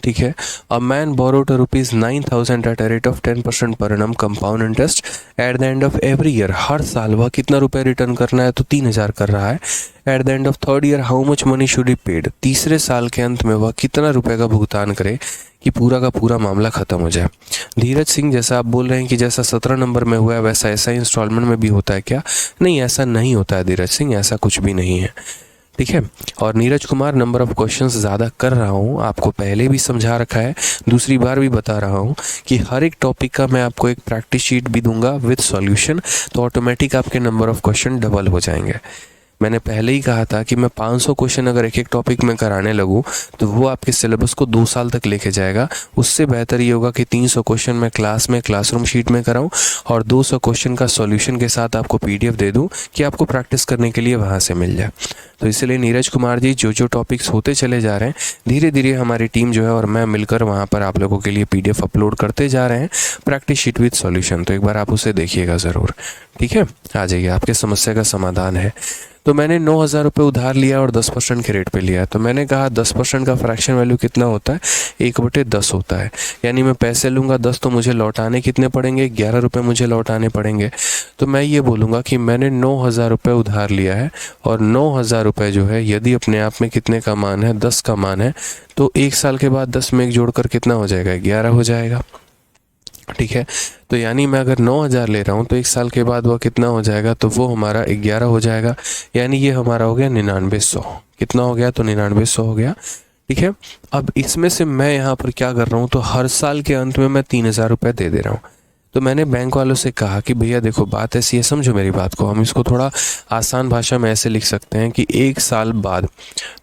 ठीक है। A man borrowed ₹9,000 at a rate of 10% per annum compound interest at the end of every year. हर साल वह कितना रुपए रिटर्न करना है, तो 3,000 कर रहा है। Eight the end of third year how much money should be paid. तीसरे साल के अंत में वह कितना रुपए का भुगतान करे कि पूरा का पूरा मामला खत्म हो जाए। धीरज सिंह, जैसा आप बोल रहे हैं कि जैसा 17 नंबर में हुआ है वैसा ऐसा इंस्टॉलमेंट में भी होता है क्या? नहीं, ऐसा नहीं होता है धीरज सिंह, ऐसा कुछ भी नहीं है। ठीक है। और Neeraj Kumar, number of questions ज़्यादा कर रहा हूँ, आपको पहले भी समझा रखा है, दूसरी बार भी बता रहा हूँ कि हर एक टॉपिक का मैं आपको एक प्रैक्टिस शीट भी दूंगा विद सॉल्यूशन, तो ऑटोमेटिक आपके नंबर ऑफ क्वेश्चन डबल हो जाएंगे। मैंने पहले ही कहा था कि मैं 500 क्वेश्चन अगर एक एक टॉपिक में कराने लगूँ तो वो आपके सिलेबस को 2 साल तक लेके जाएगा। उससे बेहतर ये होगा कि 300 क्वेश्चन मैं क्लास में क्लासरूम शीट में कराऊं और 200 क्वेश्चन का सॉल्यूशन के साथ आपको PDF दे दूं कि आपको प्रैक्टिस करने के लिए वहाँ से मिल जाए। तो इसलिए नीरज कुमार जी, जो जो टॉपिक्स होते चले जा रहे हैं, धीरे धीरे हमारी टीम जो है और मैं मिलकर वहाँ पर आप लोगों के लिए PDF अपलोड करते जा रहे हैं, प्रैक्टिस शीट विद सॉल्यूशन। तो एक बार आप उसे देखिएगा ज़रूर। ठीक है, आ जाइए, आपके समस्या का समाधान है। तो मैंने 9,000 रुपये उधार लिया और 10% के रेट पे लिया। तो मैंने कहा 10% का फ्रैक्शन वैल्यू कितना होता है? 1/10 होता है। यानी मैं पैसे लूँगा 10, तो मुझे लौटाने कितने पड़ेंगे? 11 रुपये मुझे लौटाने पड़ेंगे। तो मैं ये बोलूँगा कि मैंने 9,000 रुपये उधार लिया है और 9,000 रुपये जो है यदि अपने आप में कितने का मान है? 10 का मान है। तो 1 साल के बाद 10 में 1 जोड़कर कितना हो जाएगा? 11 हो जाएगा। ठीक है, तो यानी मैं अगर 9,000 ले रहा हूँ तो 1 साल के बाद वह कितना हो जाएगा? तो वो हमारा 11 हो जाएगा। यानी ये हमारा हो गया 9900। कितना हो गया? तो 9900 हो गया। ठीक है, अब इसमें से मैं यहाँ पर क्या कर रहा हूँ, तो हर साल के अंत में मैं 3,000 रुपये दे रहा हूँ। तो मैंने बैंक वालों से कहा कि भैया देखो, बात ऐसी है, समझो मेरी बात को, हम इसको थोड़ा आसान भाषा में ऐसे लिख सकते हैं कि 1 साल बाद,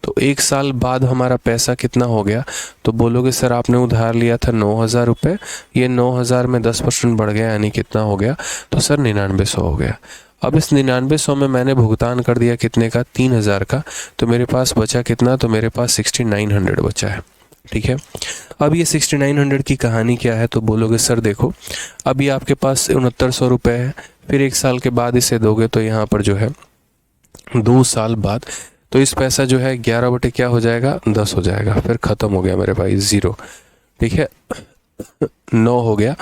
तो 1 साल बाद हमारा पैसा कितना हो गया? तो बोलोगे सर आपने उधार लिया था 9,000 रुपये, ये 9,000 में 10% बढ़ गया, यानी कितना हो गया? तो सर 9900 हो गया। अब इस 9900 में मैंने भुगतान कर दिया कितने का? 3,000 का। तो मेरे पास बचा कितना? तो मेरे पास 6,900 बचा है। ठीक है, अब ये 6,900 की कहानी क्या है? तो बोलोगे सर देखो, अभी आपके पास 6,900 रुपये है, फिर 1 साल के बाद इसे दोगे तो यहाँ पर जो है 2 साल बाद, तो इस पैसा जो है 11 बटे क्या हो जाएगा? 10 हो जाएगा। फिर ख़त्म हो गया मेरे भाई, 0। ठीक है, 9 हो गया,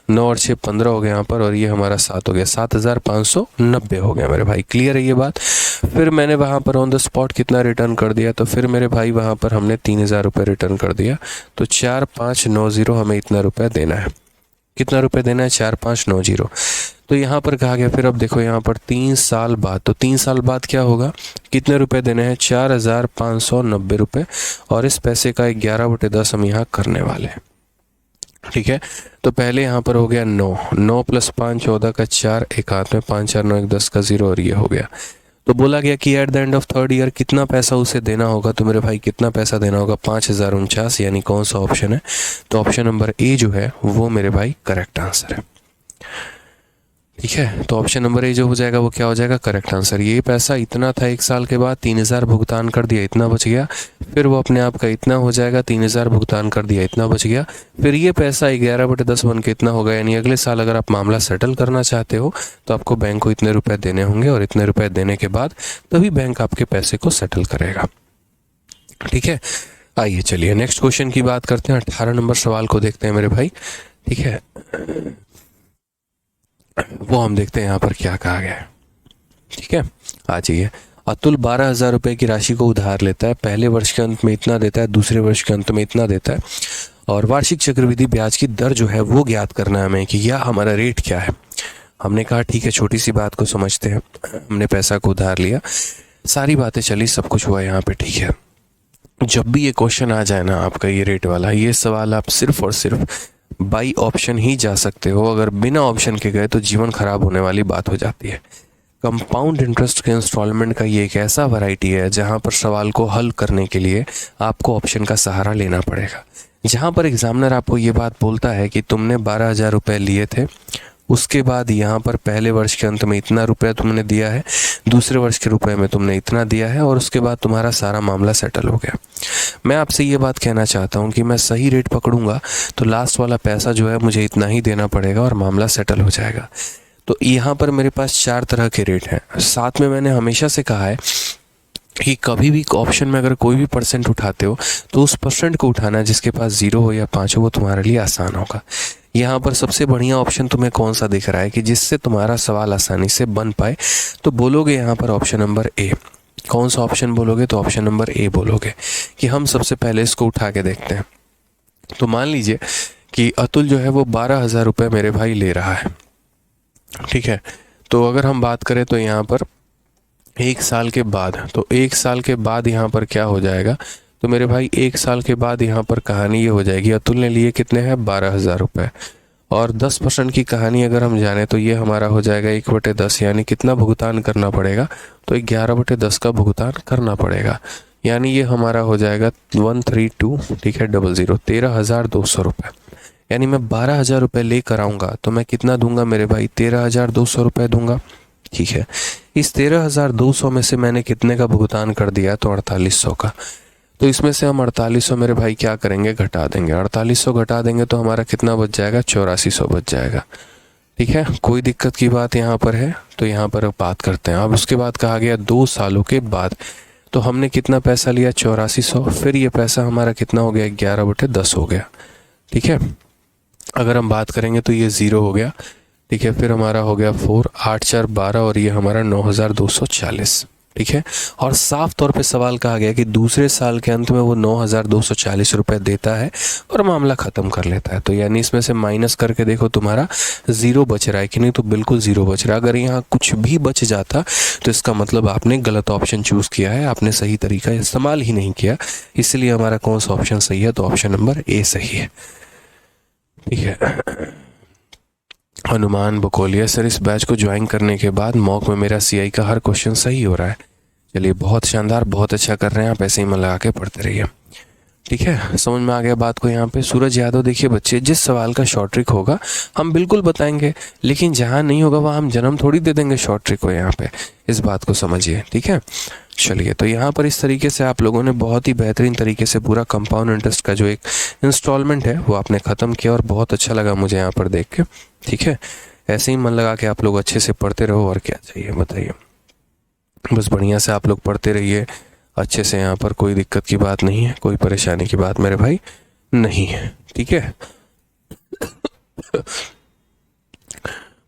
9 और 6 15 हो गया यहाँ पर, और ये हमारा 7 हो गया, 7,590 हो गया मेरे भाई। क्लियर है ये बात? फिर मैंने वहाँ पर ऑन द स्पॉट कितना रिटर्न कर दिया? तो फिर मेरे भाई वहाँ पर हमने 3,000 रुपये रिटर्न कर दिया। तो 4,590 हमें इतना रुपया देना है। कितना रुपये देना है? 4,590। तो यहाँ पर कहा गया, फिर अब देखो यहाँ पर 3 साल बाद, तो 3 साल बाद क्या होगा? कितने रुपए देने हैं? 4,590 रुपये, और इस पैसे का 11/10 हम यहाँ करने वाले हैं। ठीक है, तो पहले यहाँ पर हो गया 9, 9 + 5 14 का 4, एक हाथ में 5 4 9 1 10 का 0, और ये हो गया। तो बोला गया कि eight the end of third year कितना पैसा उसे देना होगा? तो मेरे भाई कितना पैसा देना होगा? 5,049। यानी कौन सा ऑप्शन है? तो ऑप्शन नंबर ए जो है वो मेरे भाई करेक्ट आंसर है। ठीक है, तो ऑप्शन नंबर ए जो हो जाएगा वो क्या हो जाएगा, करेक्ट आंसर। ये पैसा इतना था 1 साल के बाद, 3,000 भुगतान कर दिया, इतना बच गया। फिर वो अपने आप का इतना हो जाएगा, 3,000 भुगतान कर दिया, इतना बच गया। फिर ये पैसा 11/10 बन के इतना होगा, यानी अगले साल अगर आप मामला सेटल करना चाहते हो तो आपको बैंक को इतने रुपए देने होंगे, और इतने रुपए देने के बाद तभी बैंक आपके पैसे को सेटल करेगा। ठीक है, आइए चलिए नेक्स्ट क्वेश्चन की बात करते हैं। 18 नंबर सवाल को देखते हैं मेरे भाई। ठीक है, वो हम देखते हैं यहाँ पर क्या कहा गया है। ठीक है, आ जाइए। अतुल 12,000 रुपए की राशि को उधार लेता है, पहले वर्ष के अंत में इतना देता है, दूसरे वर्ष के अंत में इतना देता है, और वार्षिक चक्रवृद्धि ब्याज की दर जो है वो ज्ञात करना है हमें कि यह हमारा रेट क्या है। हमने कहा ठीक है, छोटी सी बात को समझते हैं। हमने पैसा को उधार लिया, सारी बातें चली, सब कुछ हुआ यहाँ पे। ठीक है, जब भी ये क्वेश्चन आ जाए ना आपका ये रेट वाला, ये सवाल आप सिर्फ और सिर्फ बाई ऑप्शन ही जा सकते हो। अगर बिना ऑप्शन के गए तो जीवन खराब होने वाली बात हो जाती है। कंपाउंड इंटरेस्ट के इंस्टॉलमेंट का ये एक ऐसा वैरायटी है जहां पर सवाल को हल करने के लिए आपको ऑप्शन का सहारा लेना पड़ेगा। जहां पर एग्जामिनर आपको ये बात बोलता है कि तुमने 12,000 रुपये लिए थे, उसके बाद यहाँ पर पहले वर्ष के अंत में इतना रुपया तुमने दिया है, दूसरे वर्ष के रुपए में तुमने इतना दिया है, और उसके बाद तुम्हारा सारा मामला सेटल हो गया। मैं आपसे ये बात कहना चाहता हूँ कि मैं सही रेट पकड़ूंगा तो लास्ट वाला पैसा जो है मुझे इतना ही देना पड़ेगा और मामला सेटल हो जाएगा। तो यहाँ पर मेरे पास 4 तरह के रेट हैं। साथ में मैंने हमेशा से कहा है कि कभी भी ऑप्शन में अगर कोई भी परसेंट उठाते हो तो उस परसेंट को उठाना जिसके पास 0 हो या 5 हो, वो तुम्हारे लिए आसान होगा। यहाँ पर सबसे बढ़िया ऑप्शन तुम्हें कौन सा दिख रहा है कि जिससे तुम्हारा सवाल आसानी से बन पाए, तो बोलोगे यहाँ पर ऑप्शन नंबर ए। कौन सा ऑप्शन बोलोगे, तो ऑप्शन नंबर ए बोलोगे कि हम सबसे पहले इसको उठा के देखते हैं। तो मान लीजिए कि अतुल जो है वो 12,000 रुपये मेरे भाई ले रहा है। ठीक है, तो अगर हम बात करें तो यहाँ पर 1 साल के बाद, तो 1 साल के बाद यहाँ पर क्या हो जाएगा, तो मेरे भाई 1 साल के बाद यहाँ पर कहानी ये हो जाएगी, अतुल ने लिए कितने हैं 12,000 रुपये, और 10% की कहानी अगर हम जाने तो ये हमारा हो जाएगा 1/10, यानी कितना भुगतान करना पड़ेगा, तो 11/10 का भुगतान करना पड़ेगा, यानी ये हमारा हो जाएगा 132, ठीक है, 00, 13,200 रुपये। यानी मैं 12,000 रुपये लेकर आऊँगा तो मैं कितना दूंगा मेरे भाई, 13,200 रुपये दूंगा। ठीक है, इस 13,200 में से मैंने कितने का भुगतान कर दिया, तो 4,800 का। तो इसमें से हम 4,800 मेरे भाई क्या करेंगे, घटा देंगे। 4,800 घटा देंगे तो हमारा कितना बच जाएगा, 8400 बच जाएगा। ठीक है, कोई दिक्कत की बात यहाँ पर है, तो यहाँ पर बात करते हैं। अब उसके बाद कहा गया 2 सालों के बाद, तो हमने कितना पैसा लिया, 8400, फिर ये पैसा हमारा कितना हो गया, 11/10 हो गया। ठीक है, अगर हम बात करेंगे तो ये 0 हो गया। ठीक है, फिर हमारा हो गया 4, 8 4 12, और ये हमारा 9,240। ठीक है, और साफ तौर पे सवाल कहा गया कि दूसरे साल के अंत में वो 9,240 रुपये देता है और मामला ख़त्म कर लेता है। तो यानी इसमें से माइनस करके देखो तुम्हारा 0 बच रहा है कि नहीं, तो बिल्कुल 0 बच रहा है। अगर यहाँ कुछ भी बच जाता तो इसका मतलब आपने गलत ऑप्शन चूज़ किया है, आपने सही तरीका इस्तेमाल ही नहीं किया। इसलिए हमारा कौन सा ऑप्शन सही है, तो ऑप्शन नंबर ए सही है। ठीक है, हनुमान बकोलिया, सर इस बैच को ज्वाइन करने के बाद मॉक में मेरा सीआई का हर क्वेश्चन सही हो रहा है। चलिए, बहुत शानदार, बहुत अच्छा कर रहे हैं आप, ऐसे ही मन लगा के पढ़ते रहिए। ठीक है, समझ में आ गया बात को। यहाँ पे सूरज यादव, देखिए बच्चे, जिस सवाल का शॉर्ट ट्रिक होगा हम बिल्कुल बताएंगे, लेकिन जहाँ नहीं होगा वहाँ हम जन्म थोड़ी दे देंगे शॉर्ट ट्रिक को। यहाँ पे इस बात को समझिए। ठीक है, चलिए, तो यहाँ पर इस तरीके से आप लोगों ने बहुत ही बेहतरीन तरीके से पूरा कंपाउंड इंटरेस्ट का जो एक इंस्टॉलमेंट है वो आपने ख़त्म किया, और बहुत अच्छा लगा मुझे यहाँ पर देख के। ठीक है, ऐसे ही मन लगा के आप लोग अच्छे से पढ़ते रहो, और क्या चाहिए बताइए। बस बढ़िया से आप लोग पढ़ते रहिए अच्छे से, यहाँ पर कोई दिक्कत की बात नहीं है, कोई परेशानी की बात मेरे भाई नहीं है। ठीक है,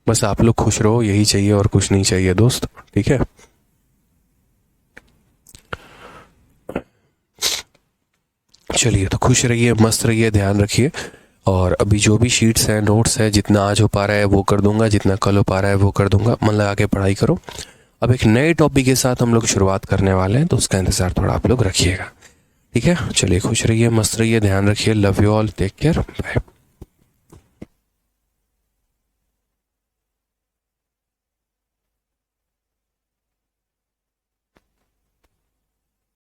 बस आप लोग खुश रहो, यही चाहिए और कुछ नहीं चाहिए दोस्त। ठीक है, चलिए, तो खुश रहिए, मस्त रहिए, ध्यान रखिए। और अभी जो भी शीट्स हैं, नोट्स है, जितना आज हो पा रहा है वो कर दूंगा, जितना कल हो पा रहा है वो कर दूंगा। मन लगा के पढ़ाई करो। अब एक नए टॉपिक के साथ हम लोग शुरुआत करने वाले हैं, तो उसका इंतज़ार थोड़ा आप लोग रखिएगा। ठीक है, चलिए, खुश रहिए, मस्त रहिए, ध्यान रखिए। Love you all, take care, bye.